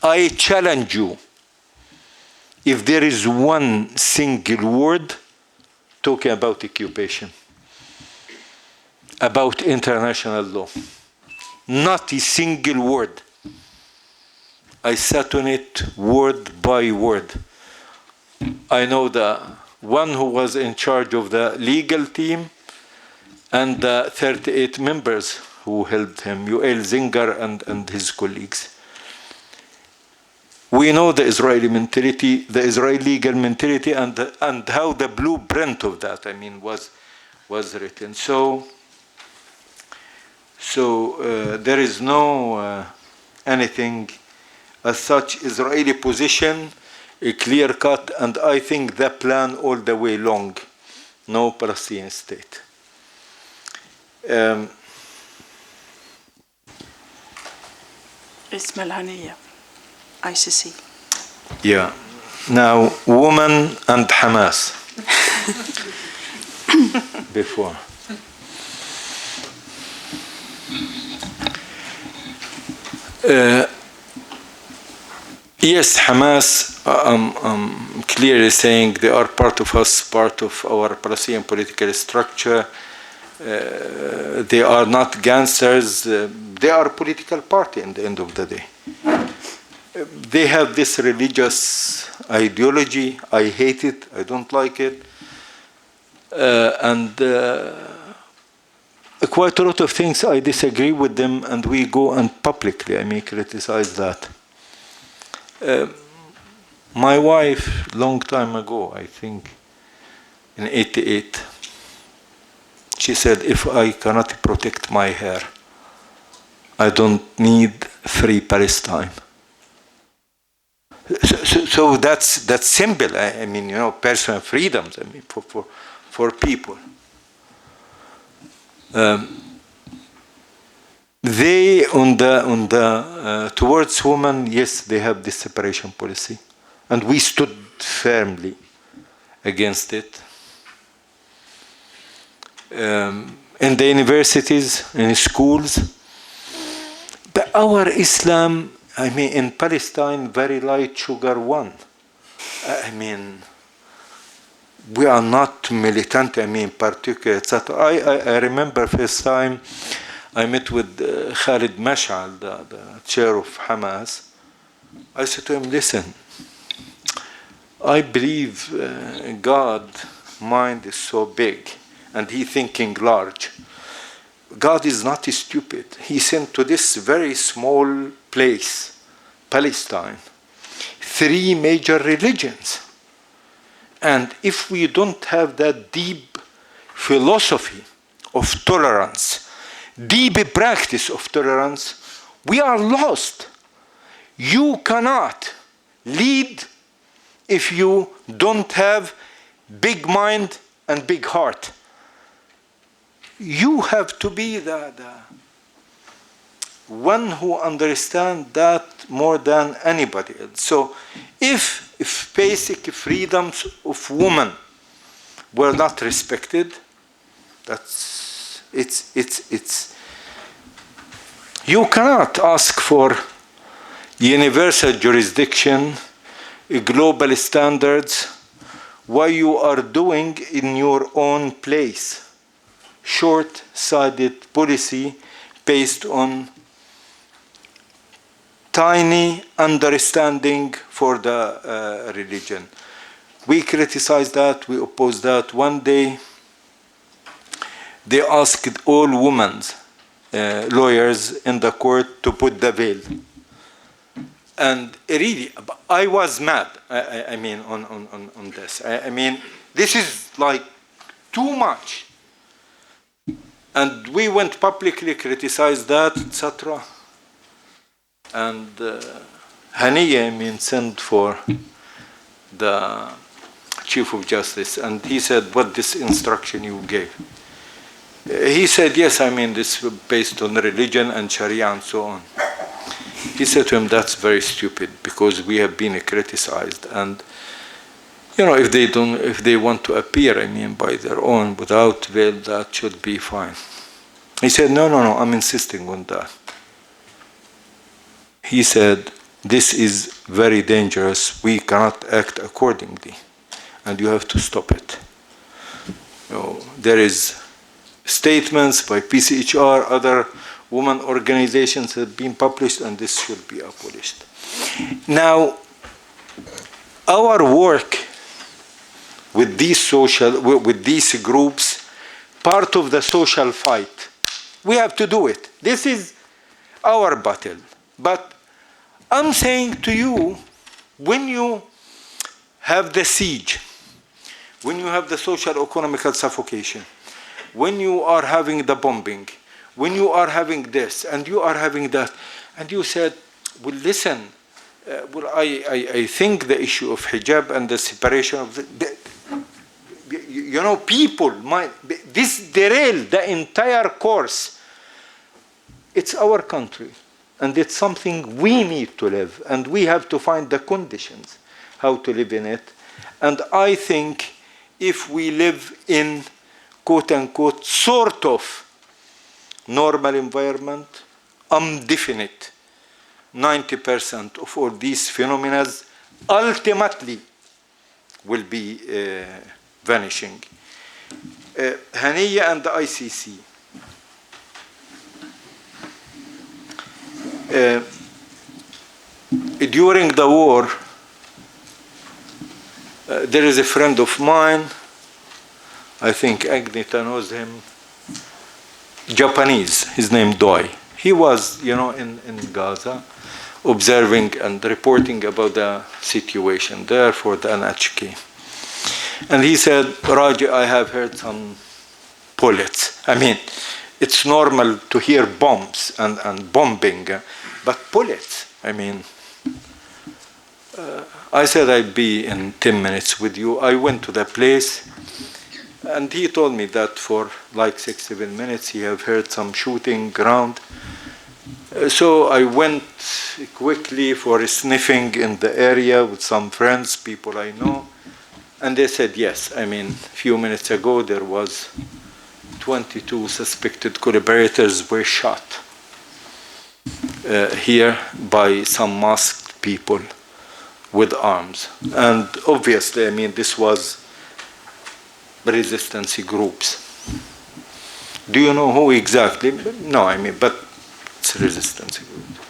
I challenge you, if there is one single word talking about occupation, about international law, not a single word. I sat on it word by word. I know the one who was in charge of the legal team and the 38 members who helped him, Yoel Zinger and his colleagues. We know the Israeli mentality, the Israeli legal mentality, and how the blueprint of that, was written. So So there is no anything as such Israeli position, a clear cut, and I think the plan all the way long, no Palestinian state. Ismail Haniyeh, ICC. Yeah. Now, women and Hamas. Before. Yes, Hamas, I'm clearly saying they are part of us, part of our Palestinian political structure. They are not gangsters. They are a political party in the end of the day. They have this religious ideology. I hate it. I don't like it. And quite a lot of things I disagree with them, and we go and publicly, criticize that. My wife, long time ago, I think, in '88, she said, if I cannot protect my hair, I don't need free Palestine. So that's simple. Personal freedoms. For people. They towards women, yes, they have this separation policy, and we stood firmly against it. In the universities, in schools, but our Islam, in Palestine, very light sugar one. We are not militant, particular, etc. I remember first time I met with Khalid Mash'al, the chair of Hamas. I said to him, listen, I believe God's mind is so big and he thinking large. God is not stupid. He sent to this very small place, Palestine, 3 major religions. And if we don't have that deep philosophy of tolerance, deep practice of tolerance, we are lost. You cannot lead if you don't have big mind and big heart. You have to be the one who understands that more than anybody else. So if basic freedoms of women were not respected, it's you cannot ask for universal jurisdiction, global standards, what you are doing in your own place. Short-sighted policy based on tiny understanding for the religion. We criticize that, we oppose that. One day, they asked all women lawyers in the court to put the veil. And really, I was mad, on this. This is like too much. And we went publicly, criticized that, etc. And Haniyeh sent for the Chief of Justice, and he said, what this instruction you gave? He said, yes, this is based on religion and Sharia and so on. He said to him, that's very stupid, because we have been criticized, and if they want to appear, by their own, without veil, that should be fine. He said, no, I'm insisting on that. He said, this is very dangerous. We cannot act accordingly, and you have to stop it. There is statements by PCHR, other women organizations have been published, and this should be abolished. Now, our work with these groups, part of the social fight, we have to do it. This is our battle. But I'm saying to you, when you have the siege, when you have the social economical suffocation, when you are having the bombing, when you are having this and you are having that, and you said, well, listen, I think the issue of hijab and the separation of people might, this derail the entire course. It's our country, and it's something we need to live, and we have to find the conditions how to live in it. And I think if we live in, quote unquote, sort of normal environment, I'm definite 90% of all these phenomena ultimately will be vanishing. Haniya and the ICC. During the war, there is a friend of mine, I think Agneta knows him, Japanese, his name Doi. He was, in Gaza, observing and reporting about the situation there for the NHK. And he said, Raji, I have heard some bullets. I mean, it's normal to hear bombs and bombing, but bullets, I mean, I said I'd be in 10 minutes with you. I went to the place, and he told me that for like 6-7 minutes he have heard some shooting around. So I went quickly for sniffing in the area with some friends, people I know, and they said yes. I mean, a few minutes ago there was 22 suspected collaborators were shot here by some masked people with arms. And obviously, I mean, this was resistance groups. Do you know who exactly? No, I mean, but it's resistance groups.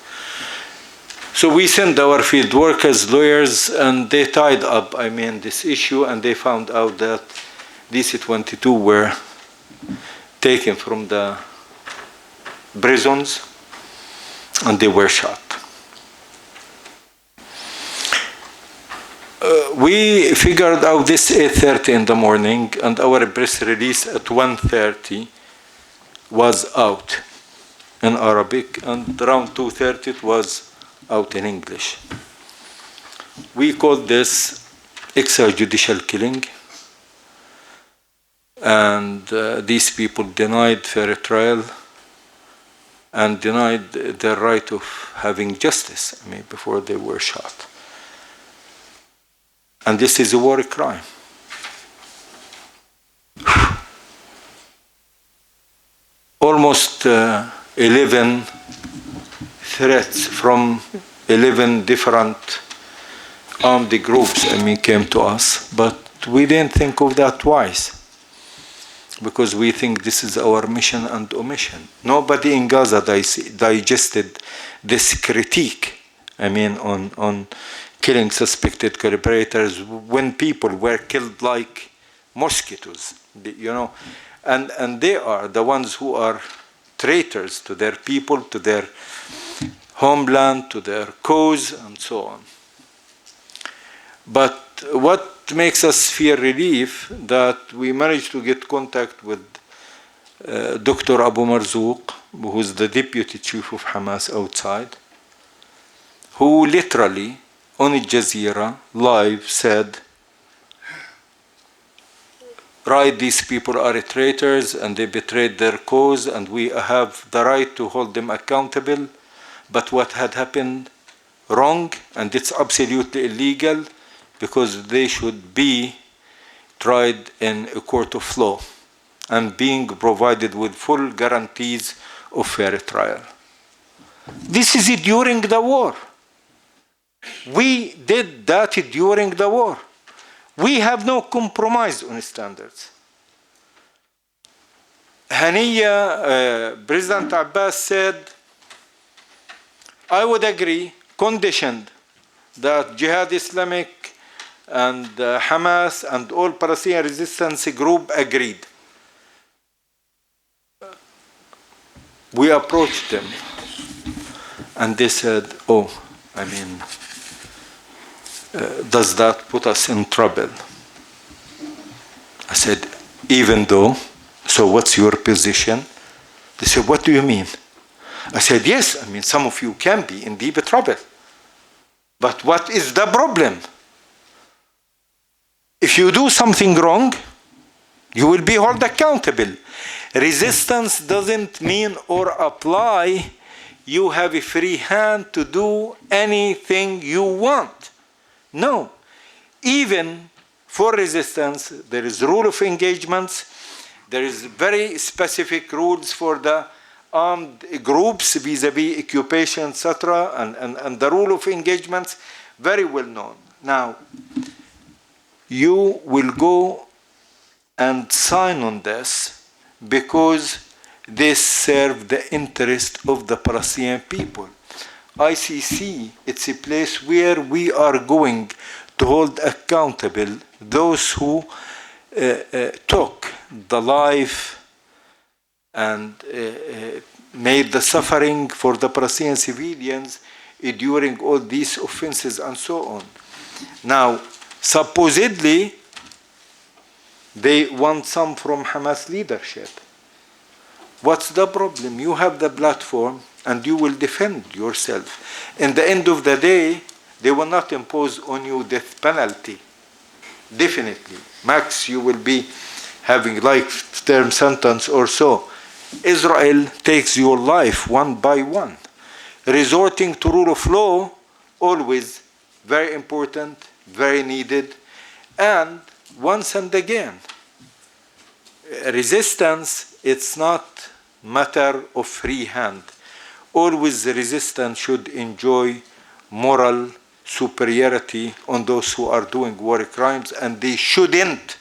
So we sent our field workers, lawyers, and they tied up, I mean, this issue, and they found out that these 22 were taken from the prisons, and they were shot. We figured out this 8:30 in the morning, and our press release at 1:30 was out in Arabic, and around 2:30 it was out in English. We called this extrajudicial killing, and these people denied fair trial and denied their right of having justice, I mean, before they were shot. And this is a war crime. Almost 11 threats from 11 different armed groups, I mean, came to us, but we didn't think of that twice, because we think this is our mission and omission. Nobody in Gaza digested this critique, I mean, on killing suspected collaborators when people were killed like mosquitoes, and they are the ones who are traitors to their people, to their homeland, to their cause, and so on. But what makes us feel relief that we managed to get contact with Dr. Abu Marzouk, who's the deputy chief of Hamas outside, who literally on Al Jazeera live said, right, these people are traitors and they betrayed their cause and we have the right to hold them accountable, but what had happened wrong, and it's absolutely illegal, because they should be tried in a court of law and being provided with full guarantees of fair trial. This is during the war. We did that during the war. We have no compromise on standards. Haniya, President Abbas said, I would agree, conditioned, that Jihad Islamic and Hamas and all Palestinian resistance group agreed. We approached them and they said, oh, I mean, does that put us in trouble? I said, even though, so what's your position? They said, what do you mean? I said, yes, I mean, some of you can be in deep trouble. But what is the problem? If you do something wrong, you will be held accountable. Resistance doesn't mean or apply you have a free hand to do anything you want. No. Even for resistance, there is rule of engagements. There is very specific rules for the armed groups vis-a-vis occupation, etc. And the rule of engagements, very well known. Now, you will go and sign on this because this serves the interest of the Palestinian people. ICC, it's a place where we are going to hold accountable those who took the life and made the suffering for the Palestinian civilians during all these offenses and so on. Now, supposedly, they want some from Hamas leadership. What's the problem? You have the platform and you will defend yourself. In the end of the day, they will not impose on you death penalty. Definitely. Max, you will be having life-term sentence or so. Israel takes your life one by one. Resorting to rule of law, always very important, very needed. And once and again, resistance, it's not matter of free hand. Always the resistance should enjoy moral superiority on those who are doing war crimes, and they shouldn't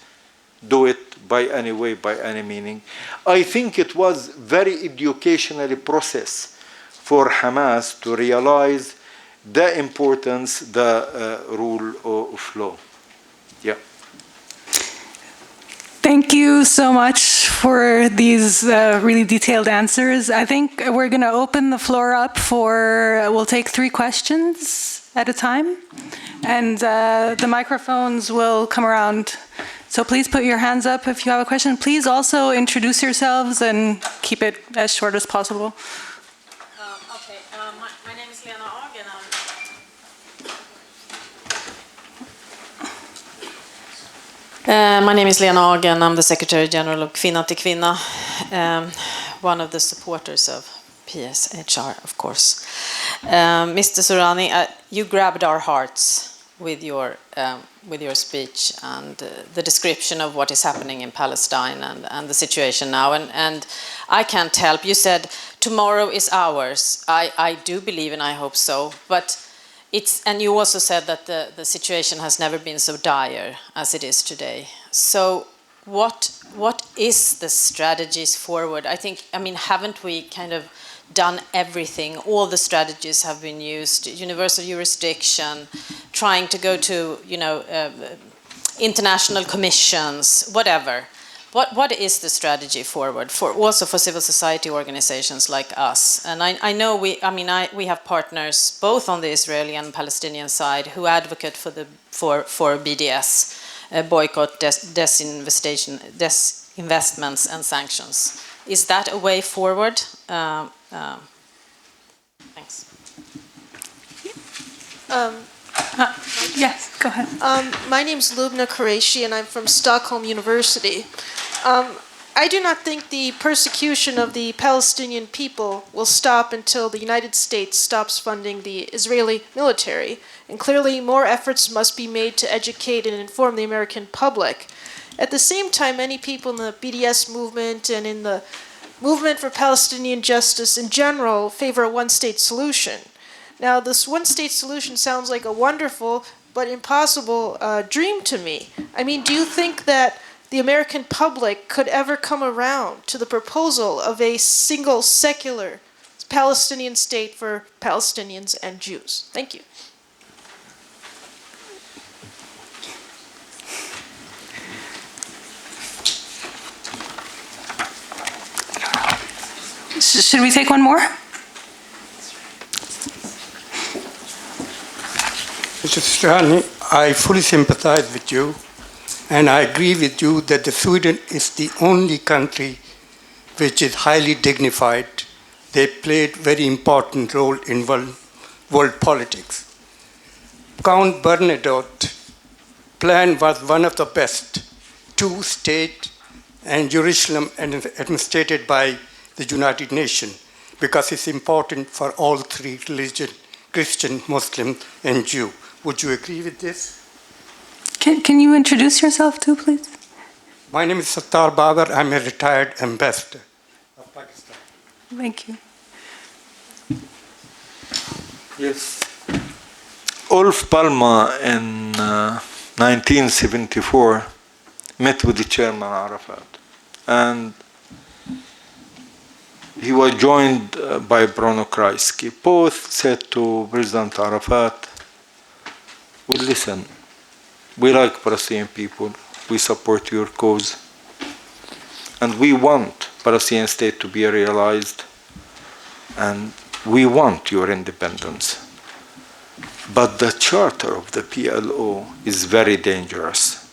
do it by any way, by any meaning. I think it was very educational process for Hamas to realize the importance, the rule of law. Yeah. Thank you so much for these really detailed answers. I think we're going to open the floor up for, we'll take 3 questions at a time, and the microphones will come around. So please put your hands up if you have a question. Please also introduce yourselves and keep it as short as possible. My name is Lena Agen. My name is Lena Agen. I'm the Secretary General of Kvinna, one of the supporters of PSHR, of course. Mr. Sourani, you grabbed our hearts with your speech and the description of what is happening in Palestine and the situation now. And I can't help. You said tomorrow is ours. I do believe, and I hope so. But and you also said that the situation has never been so dire as it is today. So what is the strategies forward? I mean, haven't we kind of done everything? All the strategies have been used, universal jurisdiction, trying to go to, international commissions, whatever. What is the strategy forward also for civil society organizations like us? And I know we have partners both on the Israeli and Palestinian side who advocate for BDS, boycott, disinvestments and sanctions. Is that a way forward? Thanks. Yes, go ahead. My name is Lubna Qureshi, and I'm from Stockholm University. I do not think the persecution of the Palestinian people will stop until the United States stops funding the Israeli military, and clearly more efforts must be made to educate and inform the American public. At the same time, many people in the BDS movement and in the movement for Palestinian justice in general favor a one-state solution. Now, this one-state solution sounds like a wonderful but impossible dream to me. I mean, do you think that the American public could ever come around to the proposal of a single secular Palestinian state for Palestinians and Jews? Thank you. Should we take one more? Mr. Sourani, I fully sympathize with you, and I agree with you that Sweden is the only country which is highly dignified. They played very important role in world politics. Count Bernadotte plan was one of the best, two-state and Jerusalem administered by the United Nations, because it's important for all three religions, Christian, Muslim, and Jew. Would you agree with this? Can you introduce yourself too, please? My name is Sattar Babar. I'm a retired ambassador of Pakistan. Thank you. Yes. Olof Palme in 1974 met with the chairman Arafat, and he was joined by Bruno Kreisky. Both said to President Arafat, "Well, listen, we like Palestinian people, we support your cause, and we want Palestinian state to be realized, and we want your independence. But the charter of the PLO is very dangerous.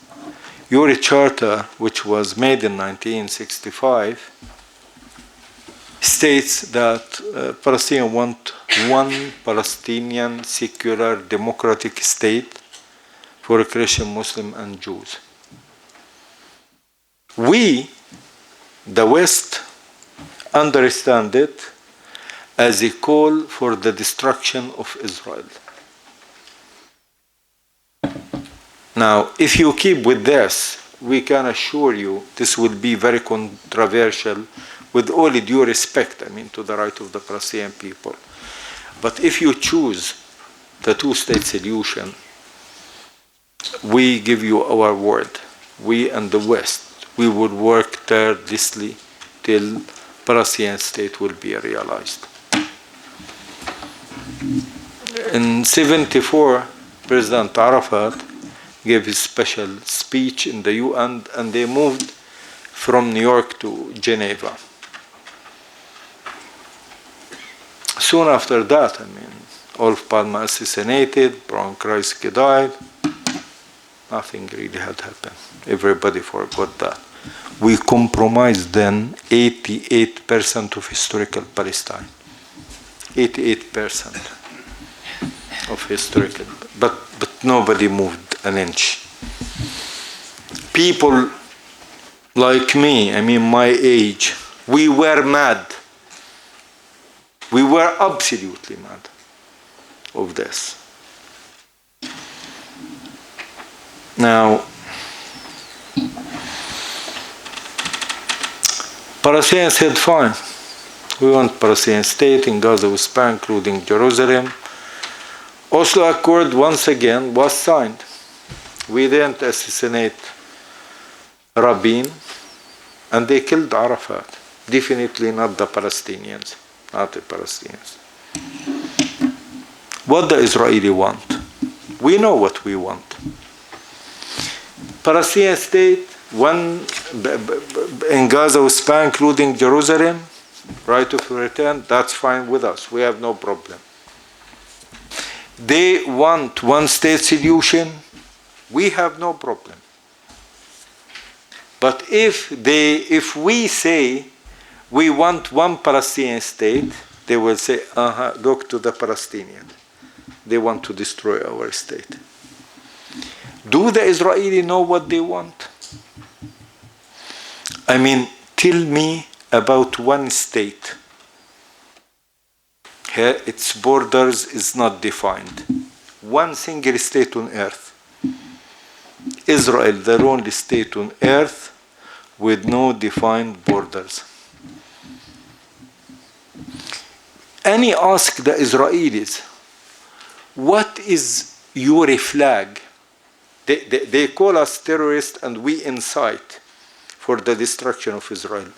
Your charter, which was made in 1965, states that Palestinians want one Palestinian secular democratic state for Christian, Muslim, and Jews. We, the West, understand it as a call for the destruction of Israel. Now, if you keep with this, we can assure you this will be very controversial, with all due respect, to the right of the Palestinian people. But if you choose the two-state solution, we give you our word. We and the West, we would work tirelessly till Palestinian state will be realized. In 1974, President Arafat gave his special speech in the UN, and they moved from New York to Geneva. Soon after that, Olof Palme assassinated, Bruno Kreisky died. Nothing really had happened. Everybody forgot that. We compromised then 88% of historical Palestine. 88% of historical, but nobody moved an inch. People like me, my age, we were mad. We were absolutely mad of this. Now, Palestinians said, fine, we want Palestinian state in Gaza West Bank, including Jerusalem. Oslo Accord once again was signed. We didn't assassinate Rabin, and they killed Arafat. Definitely not the Palestinians, not the Palestinians. What the Israeli want? We know what we want. Palestinian state, one in Gaza West Bank, including Jerusalem, right of return, that's fine with us. We have no problem. They want one state solution, we have no problem. But if we say we want one Palestinian state, they will say, look to the Palestinians. They want to destroy our state. Do the Israelis know what they want? Tell me about one state. Here, its borders is not defined. One single state on earth. Israel, the only state on earth with no defined borders. Any ask the Israelis, what is your flag? They call us terrorists and we incite for the destruction of Israel.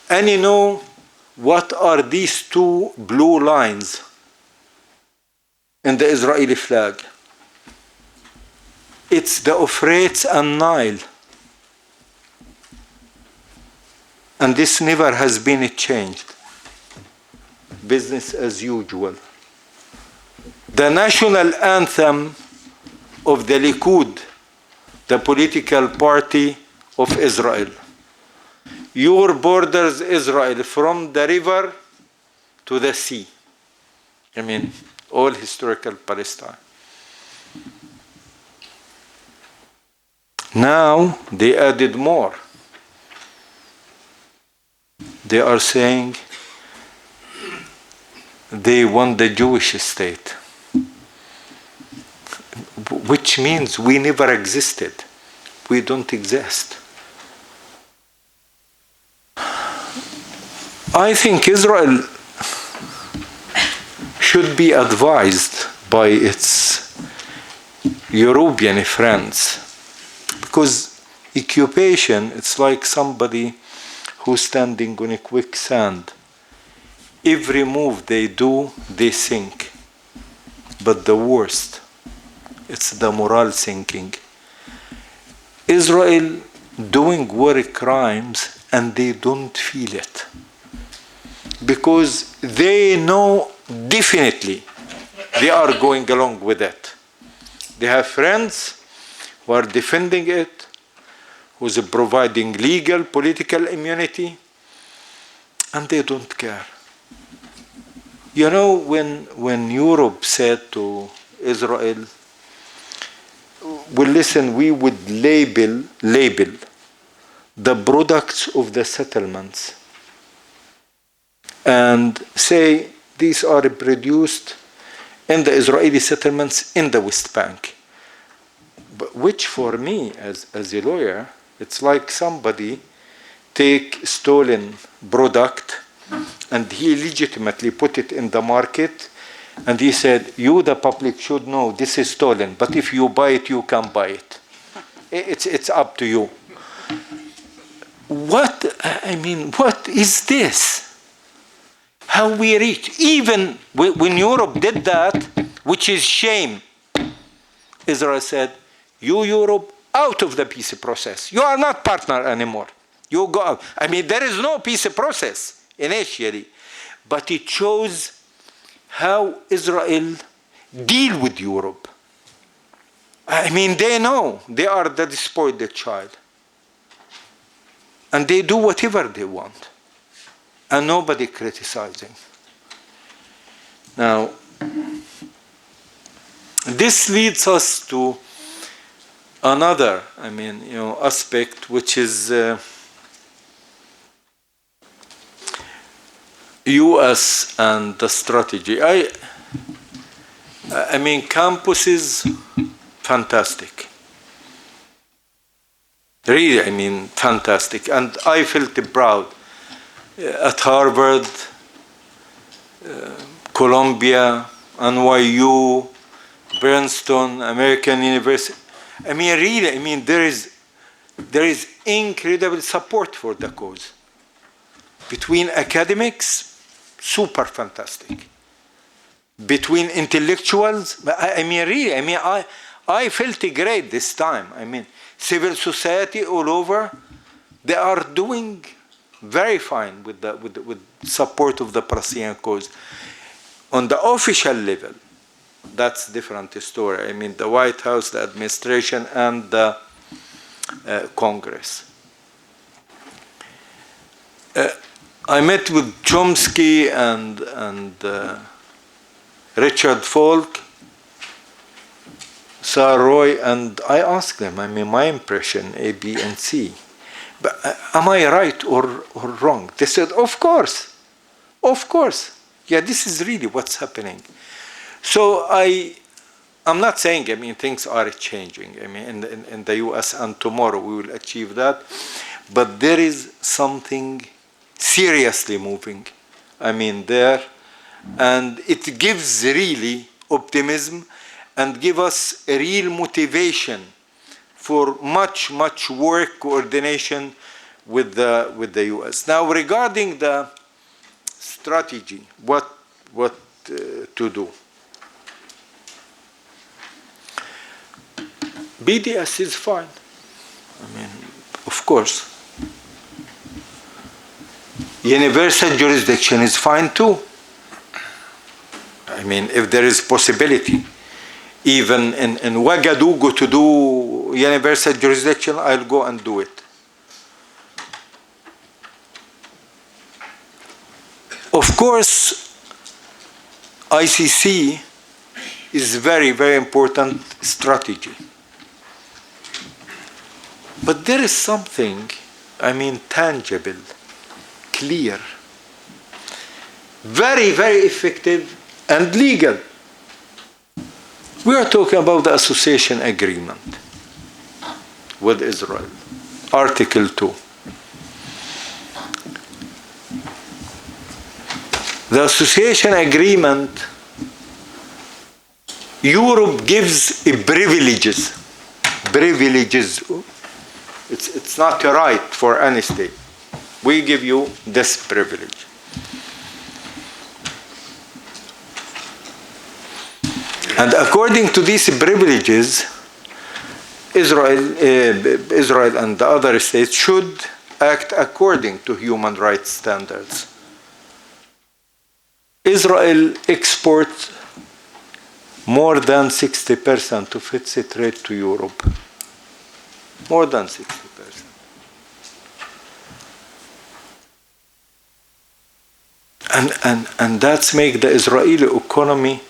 And you know what are these two blue lines in the Israeli flag? It's the Euphrates and Nile. And this never has been changed. Business as usual. The national anthem of the Likud, the political party of Israel. your borders, Israel, from the river to the sea. I mean, all historical Palestine. Now they added more. They are saying they want the Jewish state, which means we never existed. We don't exist. I think Israel should be advised by its European friends, because occupation, it's like somebody who's standing on a quicksand. Every move they do, they sink. But the worst, it's the moral sinking. Israel doing war crimes and they don't feel it, because they know definitely they are going along with it. They have friends who are defending it, who's providing legal, political immunity, and they don't care. You know, when Europe said to Israel, well, listen, we would label the products of the settlements and say these are produced in the Israeli settlements in the West Bank. But which for me, as a lawyer, it's like somebody take stolen product and he legitimately put it in the market, and he said, you, the public, should know this is stolen, but if you buy it, you can buy it. It's up to you. What is this? How we reach? Even when Europe did that, which is shame, Israel said, you, Europe, out of the peace process. You are not partner anymore. You go out. I mean, there is no peace process initially, but it shows how Israel deal with Europe. I mean, they know they are the despoiled child. And they do whatever they want. And nobody criticizing. Now, this leads us to another, aspect, which is U.S. and the strategy. I mean, campuses, fantastic. Really, fantastic. And I felt proud at Harvard, Columbia, NYU, Princeton, American University. There is incredible support for the cause. Between academics, super fantastic. Between intellectuals, I felt great this time. Civil society all over, they are doing very fine with the support of the Palestinian cause. On the official level, that's a different story. The White House, the administration, and the Congress. I met with Chomsky and Richard Falk, Sarah Roy, and I asked them, my impression, A, B, and C. But am I right or wrong? They said, of course. Yeah, this is really what's happening. So I'm not saying, things are changing, in the US, and tomorrow we will achieve that. But there is something seriously moving, there. And it gives really optimism and give us a real motivation for much work coordination with the US. Now, regarding the strategy, what to do? BDS is fine. Of course. Universal jurisdiction is fine too. If there is possibility, even in Ouagadougou to do universal jurisdiction, I'll go and do it. Of course, ICC is very, very important strategy. But there is something, tangible, clear, very, very effective and legal. We are talking about the association agreement with Israel, Article 2. The association agreement, Europe gives privileges. It's not a right for any state. We give you this privilege. And according to these privileges, Israel and the other states should act according to human rights standards. Israel exports more than 60% of its trade to Europe. More than 60%. And that's make the Israeli economy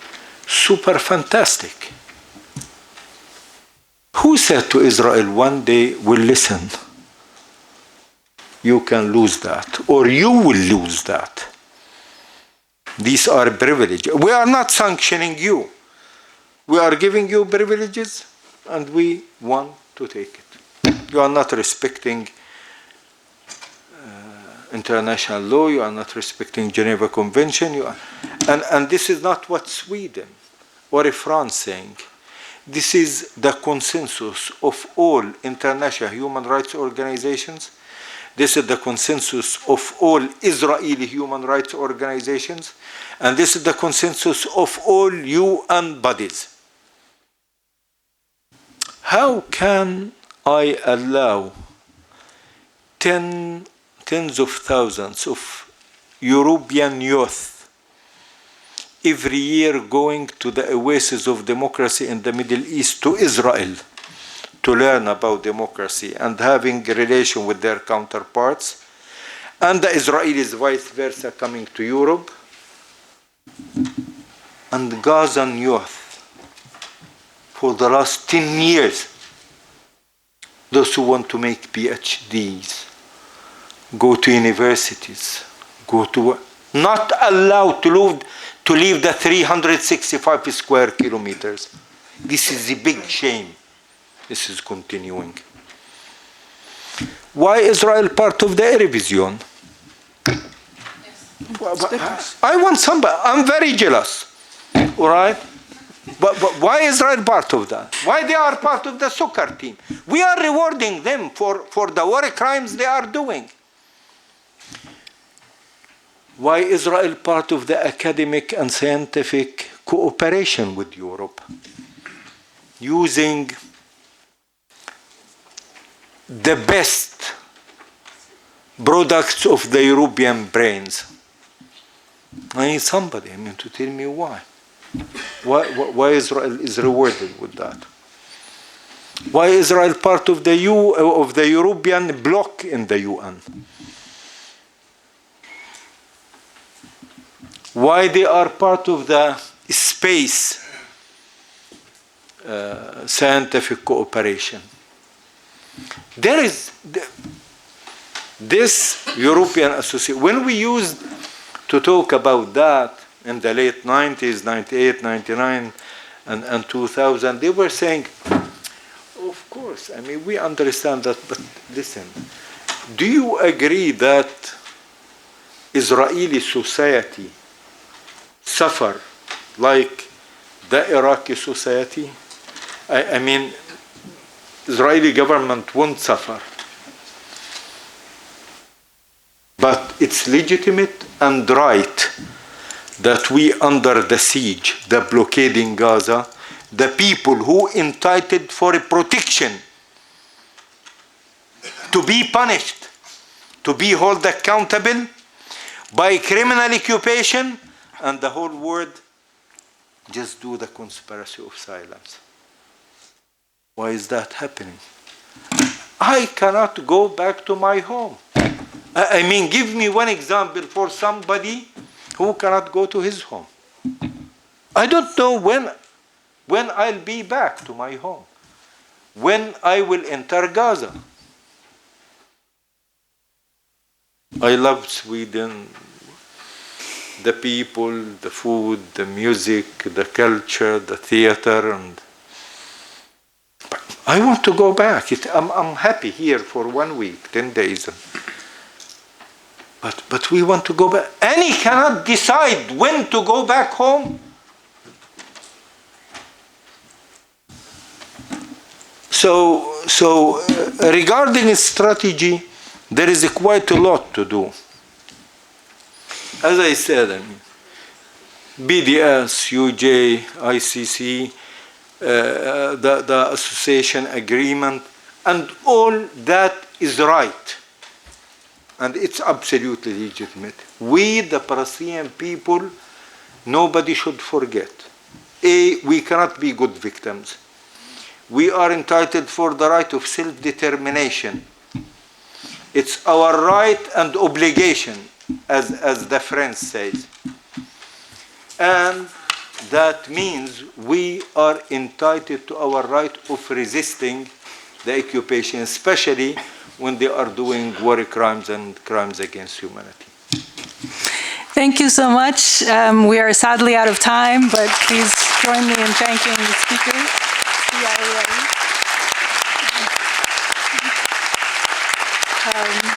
super fantastic. Who said to Israel one day, "Well, listen, you can lose that, or you will lose that. These are privileges. We are not sanctioning you. We are giving you privileges, and we want to take it. You are not respecting international law. You are not respecting Geneva Convention. And this is not what Sweden or France saying. This is the consensus of all international human rights organizations. This is the consensus of all Israeli human rights organizations. And this is the consensus of all UN bodies. How can I allow tens of thousands of European youth every year going to the oasis of democracy in the Middle East, to Israel, to learn about democracy and having a relation with their counterparts, and the Israelis vice versa coming to Europe, and Gazan youth for the last 10 years, those who want to make PhDs, go to universities, not allowed to leave the 365 square kilometers. This is a big shame. This is continuing. Why Israel part of the Eurovision? I want somebody. I'm very jealous. All right? But why Israel part of that? Why they are part of the soccer team? We are rewarding them for the war crimes they are doing. Why Israel part of the academic and scientific cooperation with Europe? Using the best products of the European brains. I need somebody to tell me why. Why Israel is rewarded with that? Why Israel part of the European bloc in the UN? Why they are part of the space scientific cooperation? There is this European Association. When we used to talk about that in the late 90s, 98, 99, and 2000, they were saying, of course, we understand that, but listen, do you agree that Israeli society suffer like the Iraqi society? Israeli government won't suffer. But it's legitimate and right that we under the siege, the blockade in Gaza, the people who entitled for a protection to be punished, to be held accountable by criminal occupation, and the whole world just do the conspiracy of silence. Why is that happening? I cannot go back to my home. Give me one example for somebody who cannot go to his home. I don't know when I'll be back to my home, when I will enter Gaza. I love Sweden, the people, the food, the music, the culture, the theater, and I want to go back. I'm happy here for 1 week, 10 days. But we want to go back. And he cannot decide when to go back home. So regarding strategy, there is quite a lot to do. As I said, I mean, BDS, UJ, ICC, the association agreement, and all that is right. And it's absolutely legitimate. We, the Palestinian people, nobody should forget. We cannot be good victims. We are entitled for the right of self-determination. It's our right and obligation, as the French says. And that means we are entitled to our right of resisting the occupation, especially when they are doing war crimes and crimes against humanity. Thank you so much. We are sadly out of time, but please join me in thanking the speakers. Yeah, yeah.